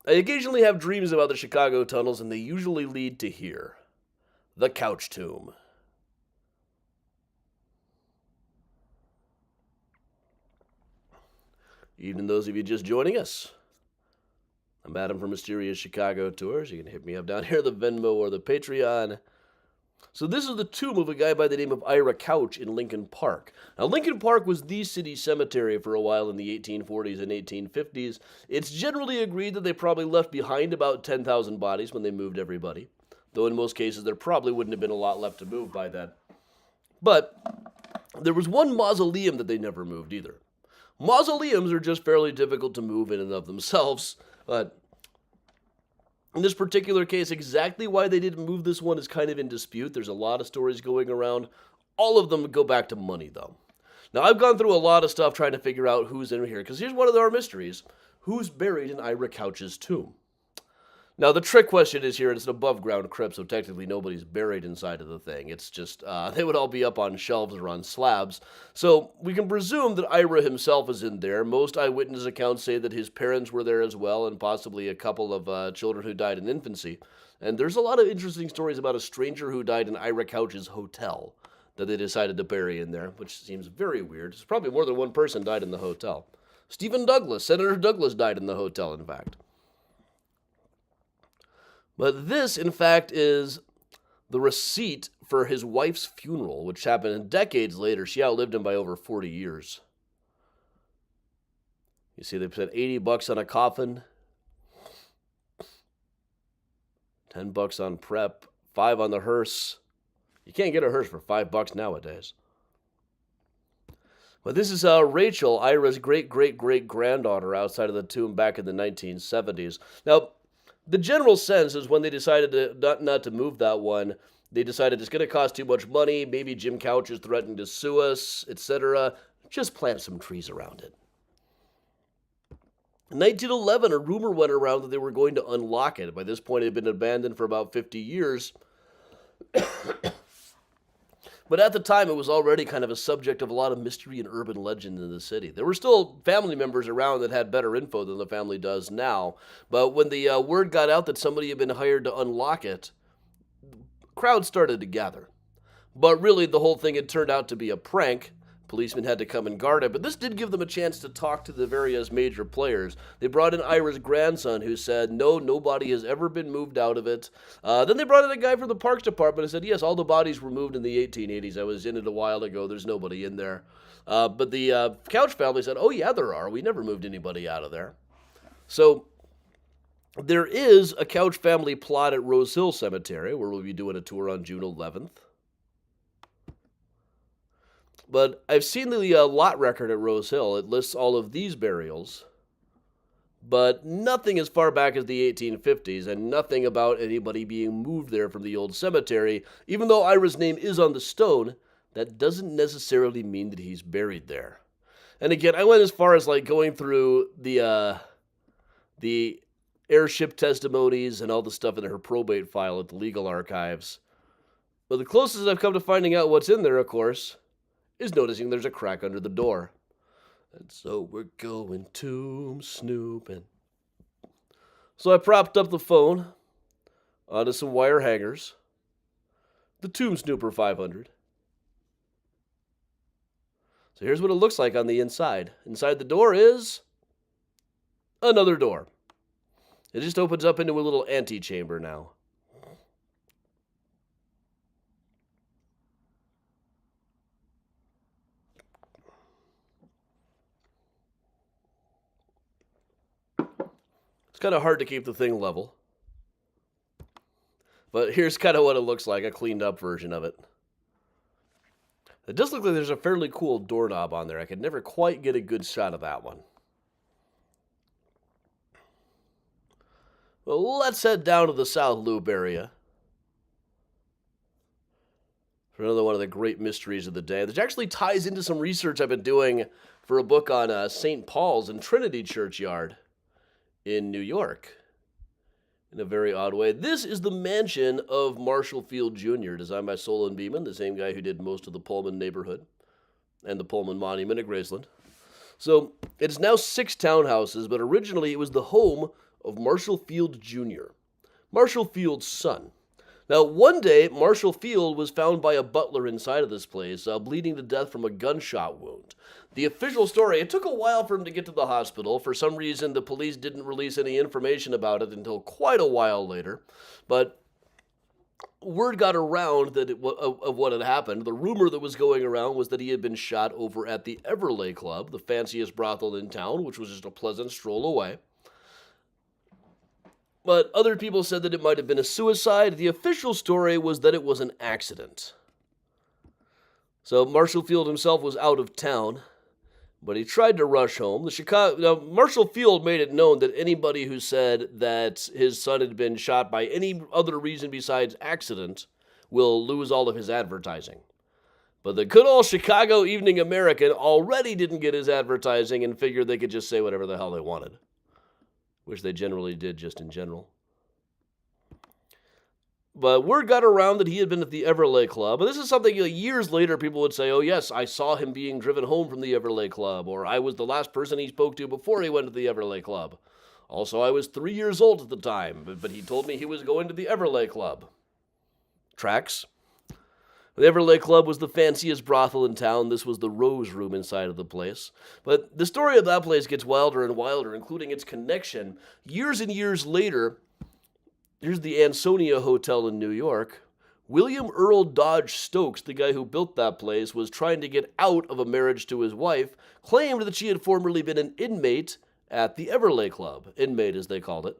I occasionally have dreams about the Chicago tunnels, and they usually lead to here. The Couch Tomb. Even those of you just joining us, I'm Adam from Mysterious Chicago Tours. You can hit me up down here, the Venmo or the Patreon. So this is the tomb of a guy by the name of Ira Couch in Lincoln Park. Now, Lincoln Park was the city cemetery for a while in the 1840s and 1850s. It's generally agreed that they probably left behind about 10,000 bodies when they moved everybody, though in most cases there probably wouldn't have been a lot left to move by then. But there was one mausoleum that they never moved either. Mausoleums are just fairly difficult to move in and of themselves, but in this particular case, exactly why they didn't move this one is kind of in dispute. There's a lot of stories going around. All of them go back to money, though. Now, I've gone through a lot of stuff trying to figure out who's in here, because here's one of our mysteries. Who's buried in Ira Couch's tomb? Now, the trick question is here, it's an above-ground crypt, so technically nobody's buried inside of the thing. It's just, they would all be up on shelves or on slabs. So we can presume that Ira himself is in there. Most eyewitness accounts say that his parents were there as well, and possibly a couple of children who died in infancy. And there's a lot of interesting stories about a stranger who died in Ira Couch's hotel that they decided to bury in there, which seems very weird. It's probably more than one person died in the hotel. Stephen Douglas, Senator Douglas died in the hotel, in fact. But this, in fact, is the receipt for his wife's funeral, which happened decades later. She outlived him by over 40 years. You see, they spent $80 on a coffin, $10 on prep, $5 on the hearse. You can't get a hearse for $5 nowadays. Well, this is Rachel, Ira's great-great-great-granddaughter outside of the tomb back in the 1970s. Now, the general sense is when they decided not to move that one, they decided it's going to cost too much money, maybe Jim Couch is threatening to sue us, etc. Just plant some trees around it. In 1911, a rumor went around that they were going to unlock it. By this point, it had been abandoned for about 50 years. But at the time, it was already kind of a subject of a lot of mystery and urban legend in the city. There were still family members around that had better info than the family does now. But when the word got out that somebody had been hired to unlock it, crowds started to gather. But really, the whole thing had turned out to be a prank. Policemen had to come and guard it, but this did give them a chance to talk to the various major players. They brought in Ira's grandson, who said, no, nobody has ever been moved out of it. Then they brought in a guy from the Parks Department and said, yes, all the bodies were moved in the 1880s. I was in it a while ago. There's nobody in there. But the Couch family said, oh, yeah, there are. We never moved anybody out of there. So there is a Couch family plot at Rose Hill Cemetery, where we'll be doing a tour on June 11th. But I've seen the lot record at Rose Hill. It lists all of these burials, but nothing as far back as the 1850s, and nothing about anybody being moved there from the old cemetery. Even though Ira's name is on the stone, that doesn't necessarily mean that he's buried there. And again, I went as far as like going through the airship testimonies and all the stuff in her probate file at the legal archives. But the closest I've come to finding out what's in there, of course, is noticing there's a crack under the door. And so we're going tomb snooping. So I propped up the phone onto some wire hangers. The Tomb Snooper 500. So here's what it looks like on the inside. Inside the door is another door. It just opens up into a little antechamber now. It's kind of hard to keep the thing level. But here's kind of what it looks like, a cleaned up version of it. It does look like there's a fairly cool doorknob on there. I could never quite get a good shot of that one. Well, let's head down to the South Loop area for another one of the great mysteries of the day. This actually ties into some research I've been doing for a book on St. Paul's and Trinity Churchyard in New York, in a very odd way. This is the mansion of Marshall Field Jr., designed by Solon Beeman, the same guy who did most of the Pullman neighborhood and the Pullman Monument at Graceland. So it's now 6 townhouses, but originally it was the home of Marshall Field Jr., Marshall Field's son. Now, one day, Marshall Field was found by a butler inside of this place, bleeding to death from a gunshot wound. The official story, it took a while for him to get to the hospital. For some reason, the police didn't release any information about it until quite a while later. But word got around that of what had happened. The rumor that was going around was that he had been shot over at the Everleigh Club, the fanciest brothel in town, which was just a pleasant stroll away. But other people said that it might have been a suicide. The official story was that it was an accident. So Marshall Field himself was out of town, but he tried to rush home. Marshall Field made it known that anybody who said that his son had been shot by any other reason besides accident will lose all of his advertising. But the good old Chicago Evening American already didn't get his advertising and figured they could just say whatever the hell they wanted, which they generally did just in general. But word got around that he had been at the Everleigh Club. And this is something years later people would say, oh yes, I saw him being driven home from the Everleigh Club. Or I was the last person he spoke to before he went to the Everleigh Club. Also, I was 3 years old at the time, but he told me he was going to the Everleigh Club. Tracks. The Everleigh Club was the fanciest brothel in town. This was the Rose Room inside of the place. But the story of that place gets wilder and wilder, including its connection. Years and years later, here's the Ansonia Hotel in New York. William Earl Dodge Stokes, the guy who built that place, was trying to get out of a marriage to his wife, claimed that she had formerly been an inmate at the Everleigh Club. Inmate, as they called it.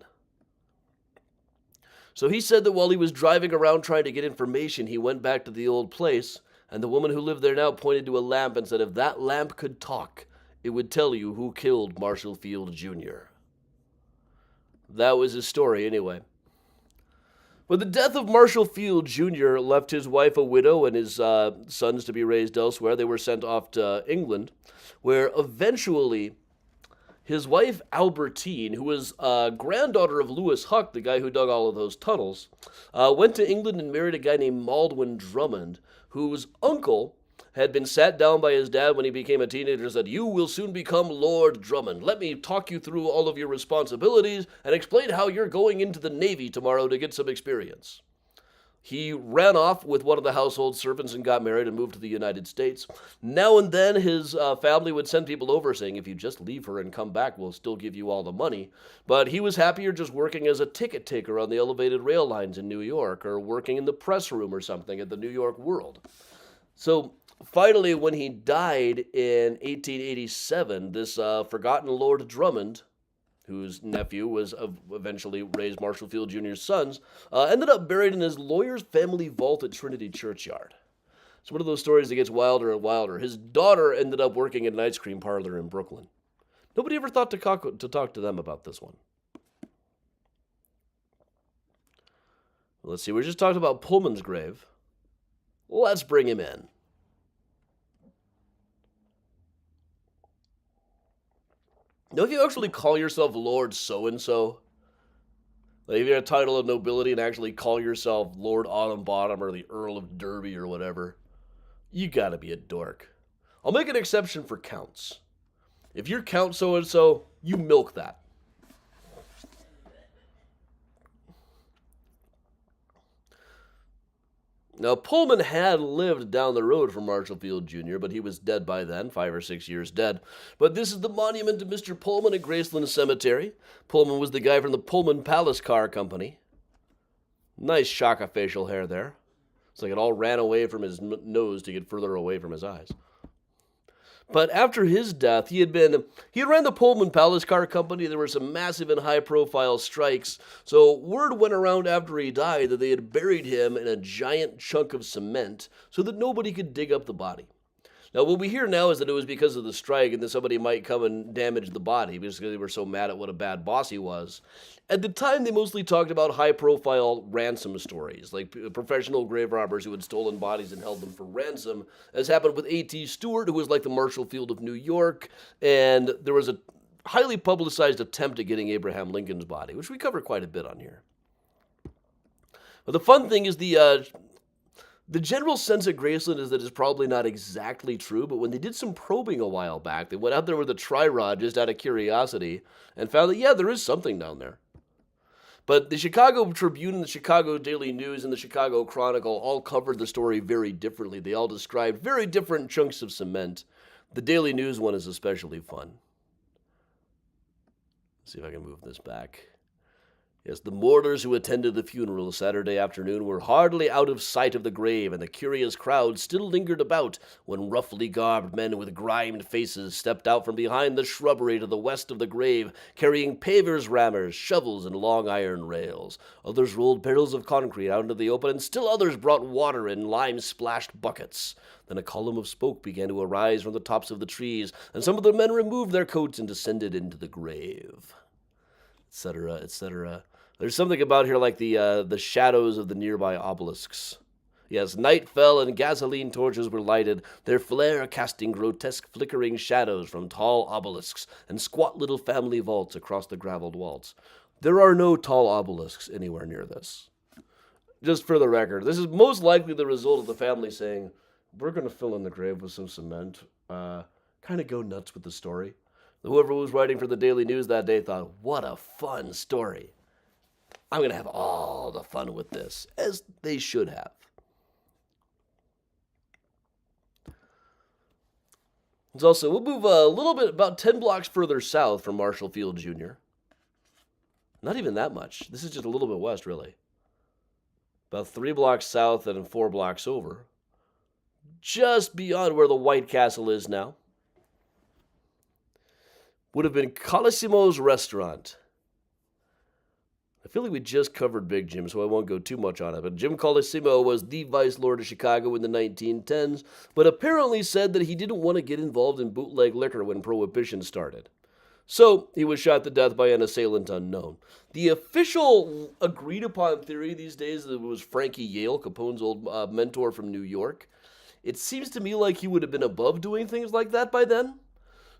So he said that while he was driving around trying to get information, he went back to the old place, And the woman who lived there now pointed to a lamp and said, if that lamp could talk, it would tell you who killed Marshall Field Jr. That was his story anyway. But the death of Marshall Field Jr. left his wife a widow and his sons to be raised elsewhere. They were sent off to England, where eventually his wife Albertine, who was granddaughter of Lewis Huck, the guy who dug all of those tunnels, went to England and married a guy named Maldwin Drummond, whose uncle had been sat down by his dad when he became a teenager and said, you will soon become Lord Drummond. Let me talk you through all of your responsibilities and explain how you're going into the Navy tomorrow to get some experience. He ran off with one of the household servants and got married and moved to the United States. Now and then his family would send people over saying, if you just leave her and come back, we'll still give you all the money. But he was happier just working as a ticket taker on the elevated rail lines in New York, or working in the press room or something at the New York World. So finally, when he died in 1887, this forgotten Lord Drummond, whose nephew was eventually raised Marshall Field Jr.'s sons, ended up buried in his lawyer's family vault at Trinity Churchyard. It's one of those stories that gets wilder and wilder. His daughter ended up working at an ice cream parlor in Brooklyn. Nobody ever thought to talk to them about this one. Let's see, we just talked about Pullman's grave. Let's bring him in. Now, if you actually call yourself Lord So-and-so, like if you have a title of nobility and actually call yourself Lord Autumnbottom or the Earl of Derby or whatever, you gotta be a dork. I'll make an exception for counts. If you're Count So-and-so, you milk that. Now, Pullman had lived down the road from Marshall Field Jr., but he was dead by then, 5 or 6 years dead. But this is the monument to Mr. Pullman at Graceland Cemetery. Pullman was the guy from the Pullman Palace Car Company. Nice shock of facial hair there. It's like it all ran away from his nose to get further away from his eyes. But after his death, he had ran the Pullman Palace Car Company. There were some massive and high-profile strikes. So word went around after he died that they had buried him in a giant chunk of cement so that nobody could dig up the body. Now, what we hear now is that it was because of the strike and that somebody might come and damage the body because they were so mad at what a bad boss he was. At the time, they mostly talked about high-profile ransom stories, like professional grave robbers who had stolen bodies and held them for ransom, as happened with A.T. Stewart, who was like the Marshall Field of New York, and there was a highly publicized attempt at getting Abraham Lincoln's body, which we cover quite a bit on here. But the fun thing is the general sense at Graceland is that it's probably not exactly true, but when they did some probing a while back, they went out there with a tri-rod just out of curiosity and found that, yeah, there is something down there. But the Chicago Tribune and the Chicago Daily News and the Chicago Chronicle all covered the story very differently. They all described very different chunks of cement. The Daily News one is especially fun. Let's see if I can move this back. Yes, the mourners who attended the funeral Saturday afternoon were hardly out of sight of the grave, and the curious crowd still lingered about when roughly garbed men with grimed faces stepped out from behind the shrubbery to the west of the grave, carrying pavers, rammers, shovels, and long iron rails. Others rolled barrels of concrete out into the open, and still others brought water in lime-splashed buckets. Then a column of smoke began to arise from the tops of the trees, and some of the men removed their coats and descended into the grave, etc., etc. There's something about here like the shadows of the nearby obelisks. Yes, night fell and gasoline torches were lighted, their flare casting grotesque flickering shadows from tall obelisks and squat little family vaults across the graveled walls. There are no tall obelisks anywhere near this. Just for the record, this is most likely the result of the family saying, we're going to fill in the grave with some cement, kind of go nuts with the story. Whoever was writing for the Daily News that day thought, what a fun story. I'm going to have all the fun with this, as they should have. It's also, we'll move a little bit, about 10 blocks further south from Marshall Field Jr. Not even that much. This is just a little bit west, really. About 3 blocks south and 4 blocks over. Just beyond where the White Castle is now would have been Colosimo's restaurant. I feel like we just covered Big Jim, so I won't go too much on it. But Jim Colosimo was the vice lord of Chicago in the 1910s, but apparently said that he didn't want to get involved in bootleg liquor when Prohibition started. So he was shot to death by an assailant unknown. The official agreed upon theory these days that it was Frankie Yale, Capone's old mentor from New York. It seems to me like he would have been above doing things like that by then.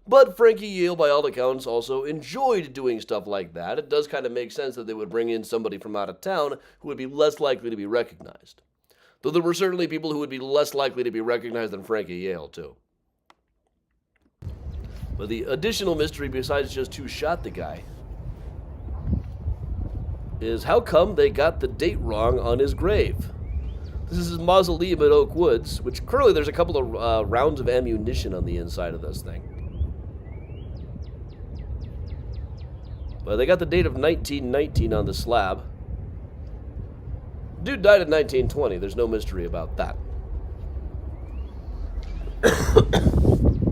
But Frankie Yale, by all accounts, also enjoyed doing stuff like that. It does kind of make sense that they would bring in somebody from out of town who would be less likely to be recognized. Though there were certainly people who would be less likely to be recognized than Frankie Yale, too. But the additional mystery, besides just who shot the guy, is how come they got the date wrong on his grave. This is his mausoleum at Oak Woods, which currently there's a couple of rounds of ammunition on the inside of this thing. But they got the date of 1919 on the slab. Dude died in 1920. There's no mystery about that.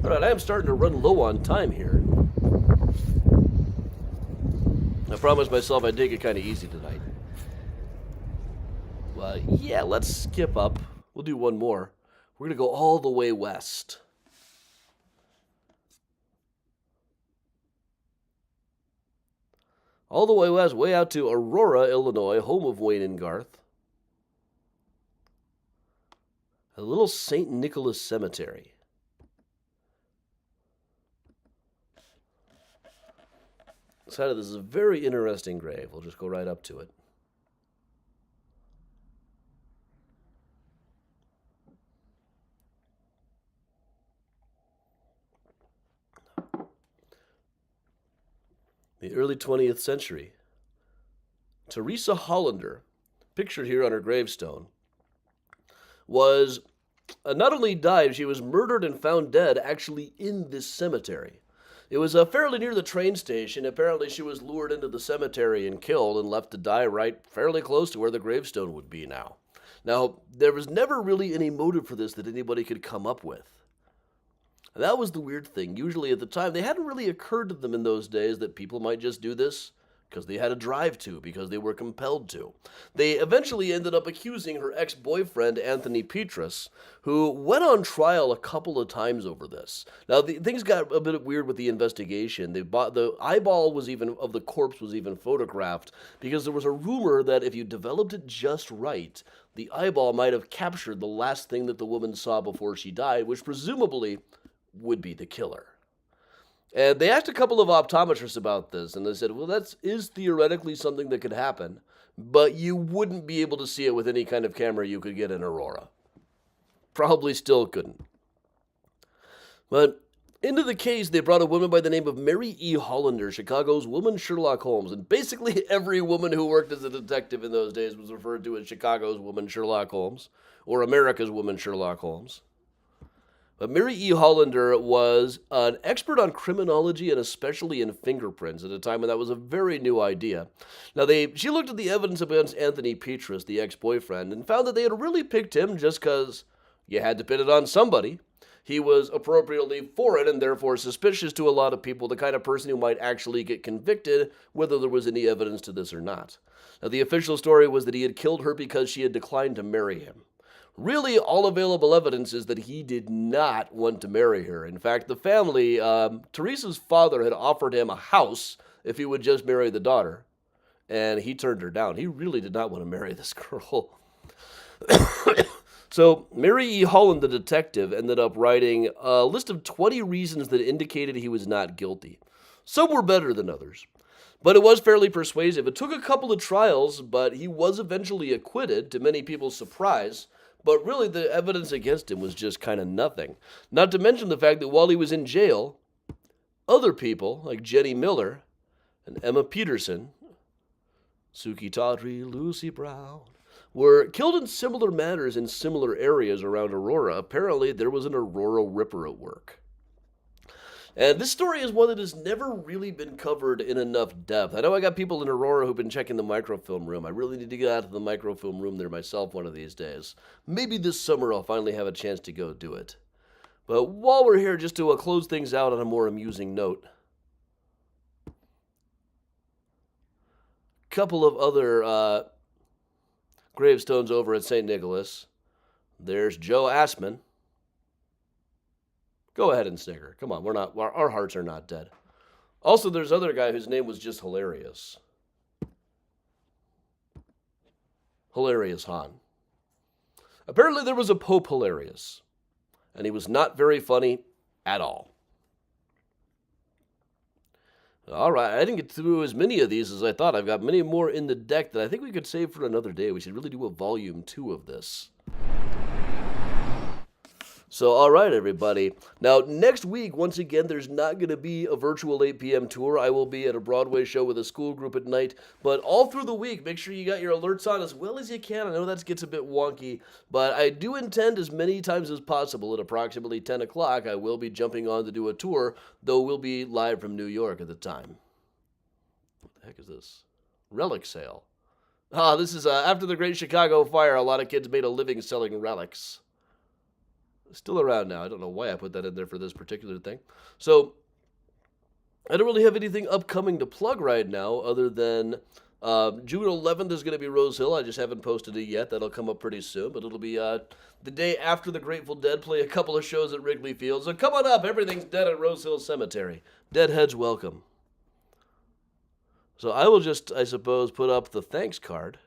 Alright, I am starting to run low on time here. I promised myself I'd take it kind of easy tonight. Well, yeah, let's skip up. We'll do one more. We're going to go all the way west. All the way west, way out to Aurora, Illinois, home of Wayne and Garth. A little St. Nicholas Cemetery. Side of this is a very interesting grave. We'll just go right up to it. The early 20th century. Teresa Hollander, pictured here on her gravestone, was not only died, she was murdered and found dead actually in this cemetery. It was fairly near the train station. Apparently she was lured into the cemetery and killed and left to die right fairly close to where the gravestone would be now. Now, there was never really any motive for this that anybody could come up with. And that was the weird thing. Usually at the time, they hadn't really occurred to them in those days that people might just do this because they had a drive to, because they were compelled to. They eventually ended up accusing her ex-boyfriend, Anthony Petrus, who went on trial a couple of times over this. Now, things got a bit weird with the investigation. The eyeball of the corpse was even photographed because there was a rumor that if you developed it just right, the eyeball might have captured the last thing that the woman saw before she died, which presumably would be the killer. And they asked a couple of optometrists about this, and they said, well, that is theoretically something that could happen, but you wouldn't be able to see it with any kind of camera you could get in Aurora. Probably still couldn't. But into the case, they brought a woman by the name of Mary E. Hollander, Chicago's woman Sherlock Holmes. And basically every woman who worked as a detective in those days was referred to as Chicago's woman Sherlock Holmes, or America's woman Sherlock Holmes. But Mary E. Hollander was an expert on criminology and especially in fingerprints at a time when that was a very new idea. Now, she looked at the evidence against Anthony Petrus, the ex-boyfriend, and found that they had really picked him just because you had to pin it on somebody. He was appropriately foreign and therefore suspicious to a lot of people, the kind of person who might actually get convicted, whether there was any evidence to this or not. Now, the official story was that he had killed her because she had declined to marry him. Really, all available evidence is that he did not want to marry her. In fact, the family, Teresa's father had offered him a house if he would just marry the daughter, and he turned her down. He really did not want to marry this girl. So, Mary E. Holland, the detective, ended up writing a list of 20 reasons that indicated he was not guilty. Some were better than others, but it was fairly persuasive. It took a couple of trials, but he was eventually acquitted, to many people's surprise. But really, the evidence against him was just kind of nothing. Not to mention the fact that while he was in jail, other people, like Jenny Miller and Emma Peterson, Suki Tawdry, Lucy Brown, were killed in similar manners in similar areas around Aurora. Apparently, there was an Aurora Ripper at work. And this story is one that has never really been covered in enough depth. I know I got people in Aurora who've been checking the microfilm room. I really need to get out to the microfilm room there myself one of these days. Maybe this summer I'll finally have a chance to go do it. But while we're here, just to close things out on a more amusing note, couple of other gravestones over at St. Nicholas. There's Joe Assman. Go ahead and snicker. Come on, our hearts are not dead. Also, there's other guy whose name was just hilarious. Hilarious Han. Apparently there was a Pope Hilarious, and he was not very funny at all. All right, I didn't get through as many of these as I thought. I've got many more in the deck that I think we could save for another day. We should really do a volume 2 of this. So, all right, everybody. Now, next week, once again, there's not going to be a virtual 8 p.m. tour. I will be at a Broadway show with a school group at night. But all through the week, make sure you got your alerts on as well as you can. I know that gets a bit wonky, but I do intend as many times as possible at approximately 10 o'clock, I will be jumping on to do a tour, though we'll be live from New York at the time. What the heck is this? Relic sale. This is after the Great Chicago Fire, a lot of kids made a living selling relics. Still around now. I don't know why I put that in there for this particular thing. So, I don't really have anything upcoming to plug right now other than June 11th is going to be Rose Hill. I just haven't posted it yet. That'll come up pretty soon, but it'll be the day after the Grateful Dead play a couple of shows at Wrigley Field. So come on up. Everything's dead at Rose Hill Cemetery. Deadheads welcome. So I will just, I suppose, put up the thanks card.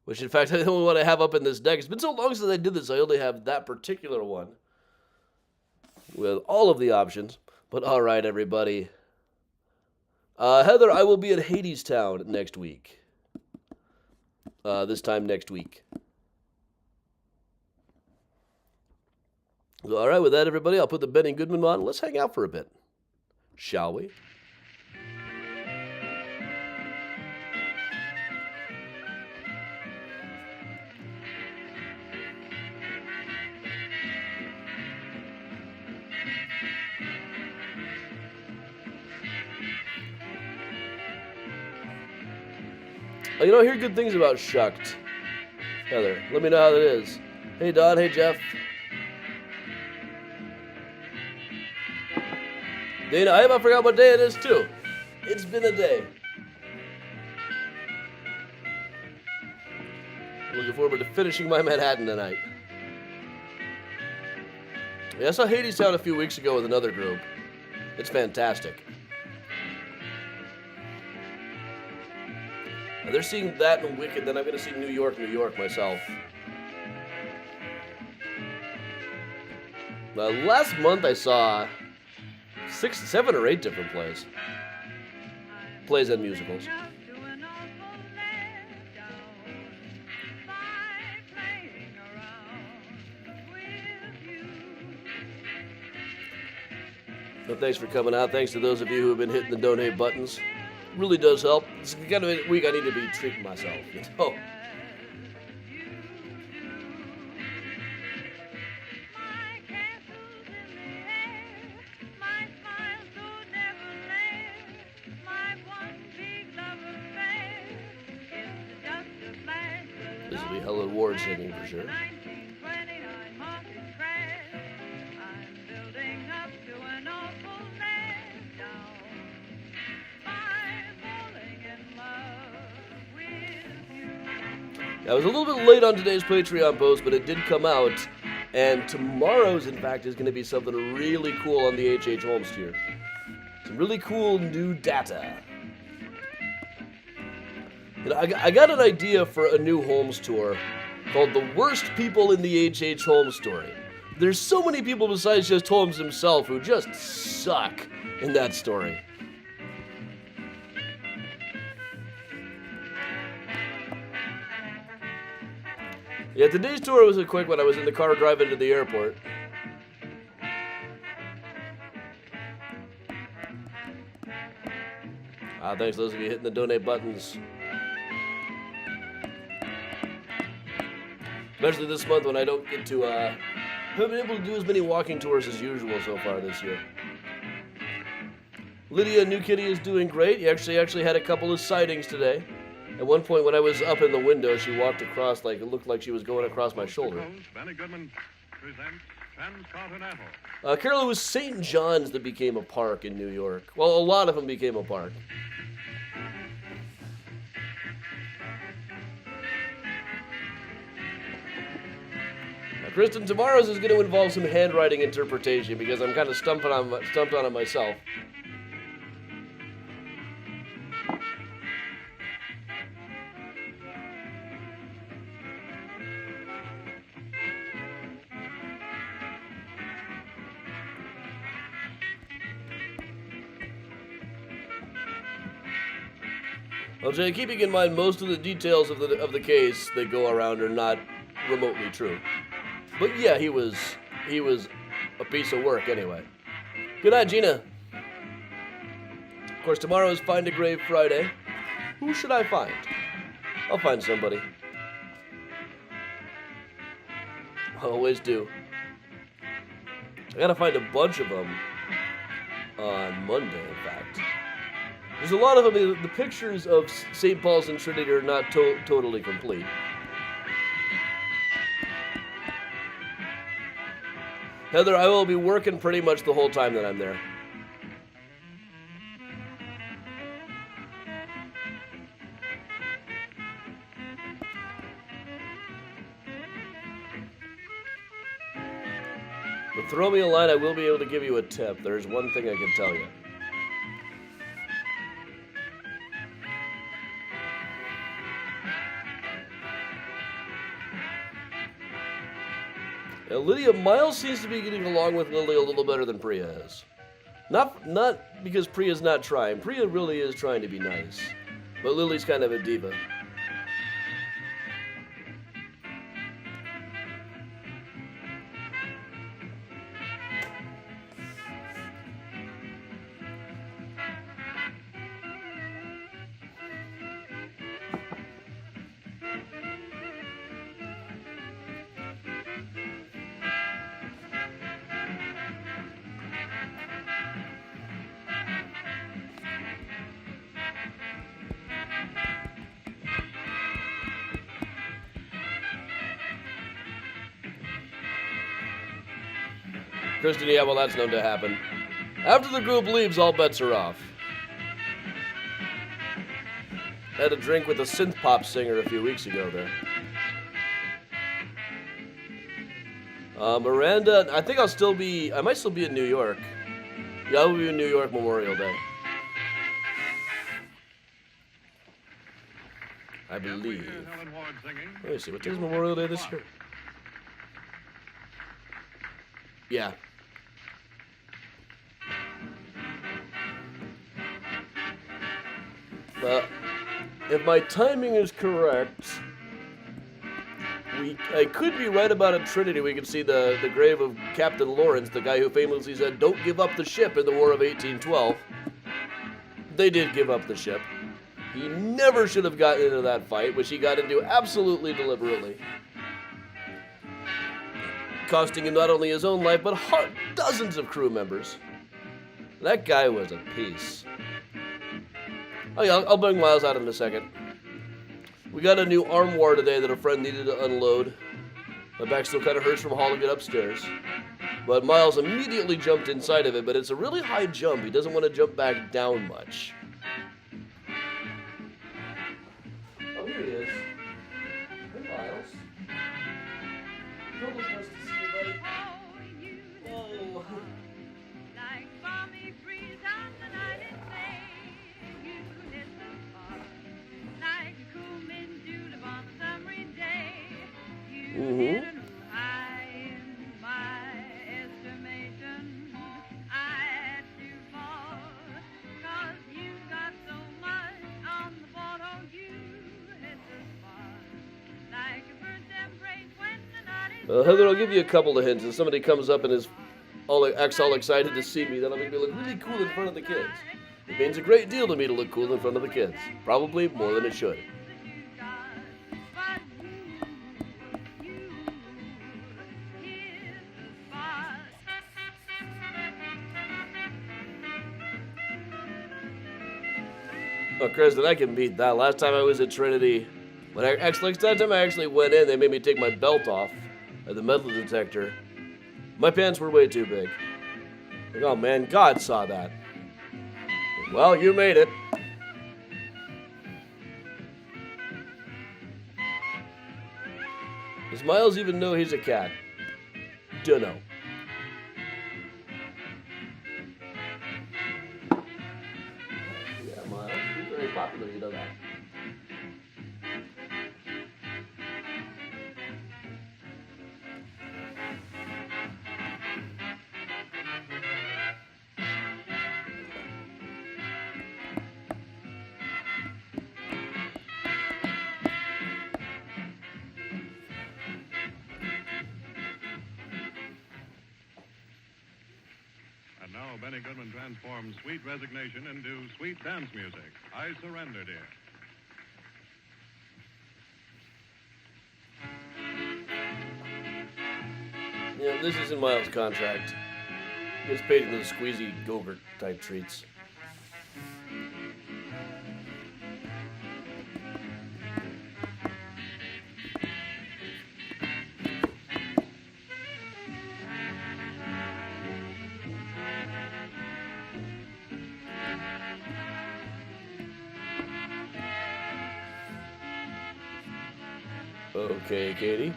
Which, in fact, I the only one I have up in this deck. It's been so long since I did this, I only have that particular one with all of the options. But all right, everybody. Heather, I will be at Hadestown next week. This time next week. So, all right, with that, everybody, I'll put the Benny Goodman on. Let's hang out for a bit. Shall we? You know, I hear good things about Shucked. Heather, let me know how that is. Hey, Don. Hey, Jeff. Dana, I haven't forgot what day it is, too. It's been a day. Looking forward to finishing my Manhattan tonight. Yeah, I saw Hadestown a few weeks ago with another group. It's fantastic. They're seeing that and Wicked, then I'm going to see New York, New York myself. Last month I saw 6, 7, or 8 different plays. Plays and musicals. But thanks for coming out. Thanks to those of you who have been hitting the donate buttons. Really does help. It's the kind of week I need to be treating myself, you know. This will be Helen Ward singing for sure. I was a little bit late on today's Patreon post, but it did come out. And tomorrow's, in fact, is going to be something really cool on the H.H. Holmes tier. Some really cool new data. And I got an idea for a new Holmes tour called The Worst People in the H.H. Holmes Story. There's so many people besides just Holmes himself who just suck in that story. Yeah, today's tour was a quick one. I was in the car driving to the airport. Thanks to those of you hitting the donate buttons. Especially this month when I don't get to, haven't been able to do as many walking tours as usual so far this year. Lydia New Kitty is doing great. You actually had a couple of sightings today. At one point, when I was up in the window, she walked across like it looked like she was going across my shoulder. Benny Goodman presents Transcontinental. Carol, it was St. John's that became a park in New York. Well, a lot of them became a park. Kristen, tomorrow's is going to involve some handwriting interpretation because I'm kind of stumped on it myself. Well, Jay, keeping in mind most of the details of the case that go around are not remotely true. But yeah, he was a piece of work anyway. Good night, Gina. Of course, tomorrow is Find a Grave Friday. Who should I find? I'll find somebody. I always do. I gotta find a bunch of them on Monday, in fact. There's a lot of them. The pictures of St. Paul's and Trinity are not totally complete. Heather, I will be working pretty much the whole time that I'm there. But throw me a line, I will be able to give you a tip. There's one thing I can tell you. Now, Lydia, Miles seems to be getting along with Lily a little better than Priya is. Not because Priya's not trying. Priya really is trying to be nice. But Lily's kind of a diva. Kristen, yeah, well, that's known to happen. After the group leaves, all bets are off. Had a drink with a synth pop singer a few weeks ago there. Miranda, I think I might still be in New York. Yeah, I will be in New York Memorial Day. I believe. Let me see, what day is Memorial Day this year? Yeah. If my timing is correct, I could be right about at Trinity. We could see the grave of Captain Lawrence, the guy who famously said, "Don't give up the ship" in the War of 1812. They did give up the ship. He never should have gotten into that fight, which he got into absolutely deliberately, costing him not only his own life, but dozens of crew members. That guy was a piece. Oh yeah, I'll bring Miles out in a second. We got a new armoire today that a friend needed to unload. My back still kind of hurts from hauling it upstairs. But Miles immediately jumped inside of it, but it's a really high jump. He doesn't want to jump back down much. Oh, here he is. Hey, Miles. Totally nice to see you, buddy. Whoa. Mm-hmm. Heather, I'll give you a couple of hints. If somebody comes up and acts all excited to see me, then I'll make me look really cool in front of the kids. It means a great deal to me to look cool in front of the kids. Probably more than it should. Oh, Kristen, I can beat that. Last time I was at Trinity, that time I actually went in, they made me take my belt off at the metal detector. My pants were way too big. Like, oh man, God saw that. Well, you made it. Does Miles even know he's a cat? dunno. Yeah, Miles, you're very popular, you know that. And now Benny Goodman transforms sweet resignation into sweet dance music. I Surrender, Dear. Yeah, this is in Miles' contract. He gets paid in those squeezy Gogurt type treats. Okay, Katie.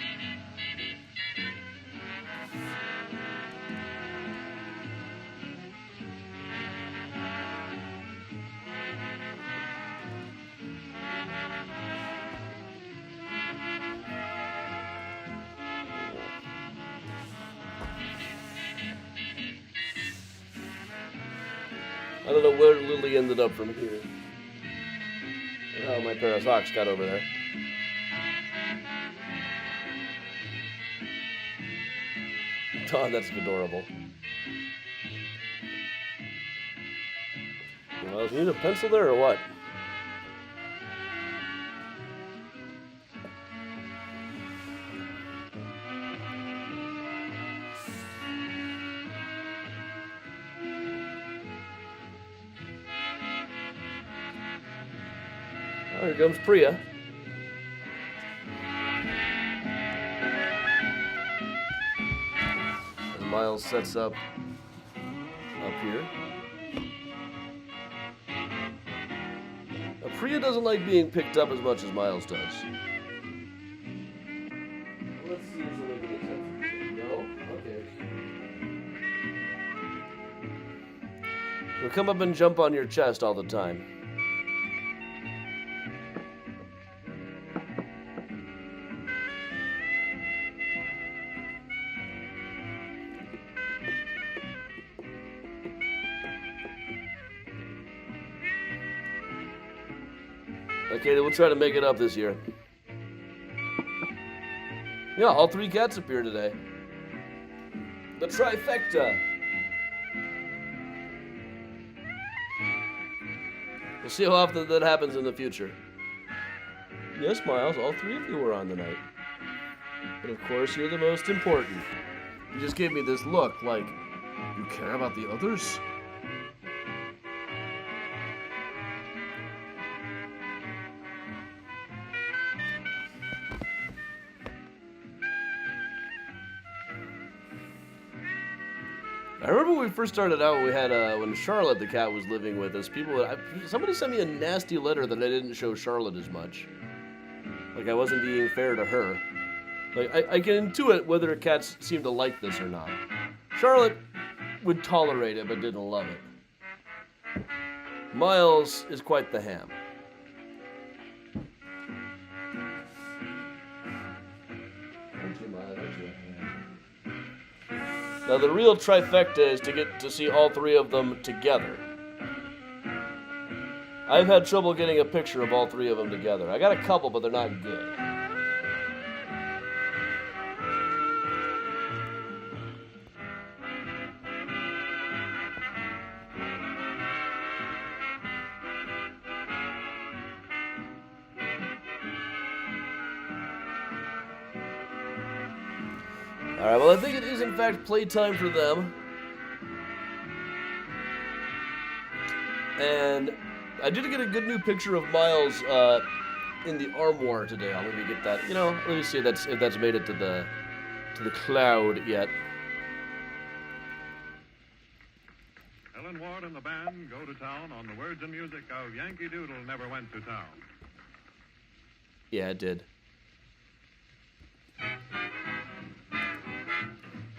I don't know where Lily ended up from here. And how my pair of socks got over there. Oh, that's adorable. Well, you need a pencil there or what? Oh, here comes Priya. As Miles sets up here. Now, Priya doesn't like being picked up as much as Miles does. Let's see if she'll make any attention. No? Okay. She'll come up and jump on your chest all the time. Okay, we'll try to make it up this year. Yeah, all three cats appear today. The trifecta. We'll see how often that happens in the future. Yes, Miles, all three of you were on tonight. But of course, you're the most important. You just gave me this look like, you care about the others? I remember when we first started out, we had when Charlotte the cat was living with us. Somebody sent me a nasty letter that I didn't show Charlotte as much. Like I wasn't being fair to her. Like I can intuit whether cats seem to like this or not. Charlotte would tolerate it but didn't love it. Miles is quite the ham. Aren't you, Miles? Aren't you? Now the real trifecta is to get to see all three of them together. I've had trouble getting a picture of all three of them together. I got a couple, but they're not good. Alright, well I think it is in fact playtime for them. And I did get a good new picture of Miles in the armoire today. I'll maybe get that. Let me see if that's made it to the cloud yet. Ellen Ward and the band go to town on the words and music of Yankee Doodle Never Went to Town. Yeah, it did.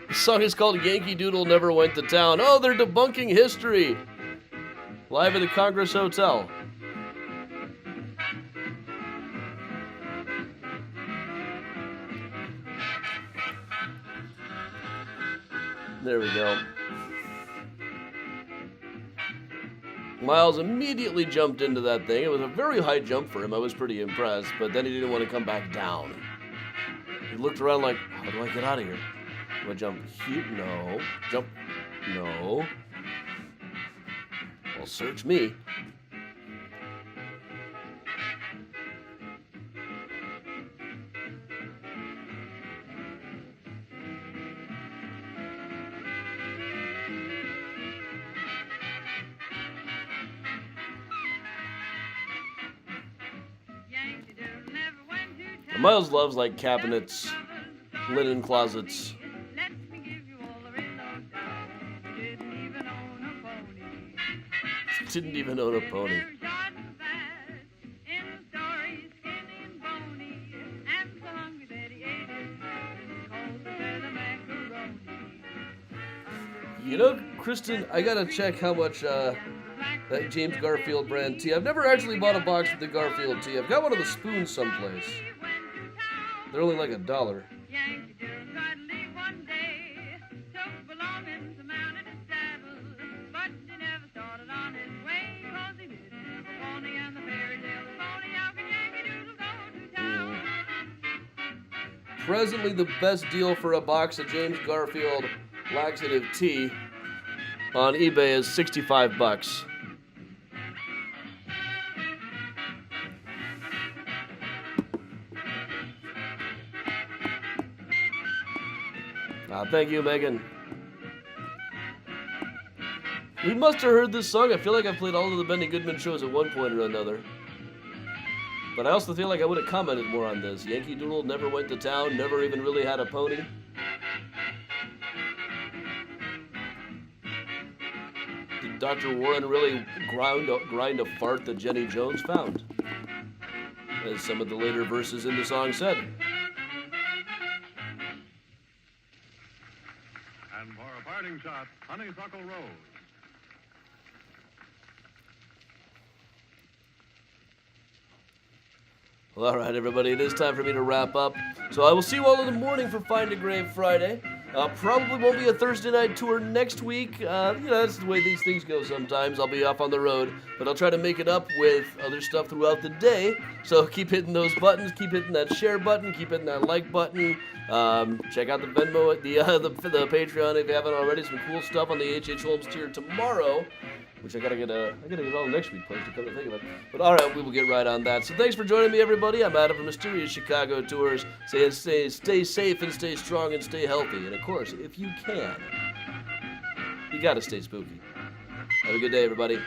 The song is called Yankee Doodle Never Went to Town. Oh, they're debunking history. Live at the Congress Hotel. There we go. Miles immediately jumped into that thing. It was a very high jump for him. I was pretty impressed, but then he didn't want to come back down. He looked around like, how do I get out of here? Do I jump here? No. Jump? No. Well, search me. Miles loves like cabinets, linen closets. Didn't even own a pony. You know, Kristen, I gotta check how much that James Garfield brand tea. I've never actually bought a box of the Garfield tea. I've got one of the spoons someplace. They're only like $1. Presently, the best deal for a box of James Garfield laxative tea on eBay is $65. Thank you, Megan. You must have heard this song. I feel like I've played all of the Benny Goodman shows at one point or another. But I also feel like I would have commented more on this. Yankee Doodle never went to town, never even really had a pony. Did Dr. Warren really grind a fart that Jenny Jones found? As some of the later verses in the song said. And for a parting shot, Honeysuckle Rose. Well, all right, everybody, it is time for me to wrap up. So I will see you all in the morning for Find a Grave Friday. Probably won't be a Thursday night tour next week. That's the way these things go sometimes. I'll be off on the road, but I'll try to make it up with other stuff throughout the day. So keep hitting those buttons, keep hitting that share button, keep hitting that like button. Check out the Venmo, the Patreon if you haven't already. Some cool stuff on the H.H. Holmes tier tomorrow. Which I gotta get all next week, please, to come to think of it. But all right, we will get right on that. So thanks for joining me, everybody. I'm Adam from Mysterious Chicago Tours. Stay safe and stay strong and stay healthy. And of course, if you can, you gotta stay spooky. Have a good day, everybody.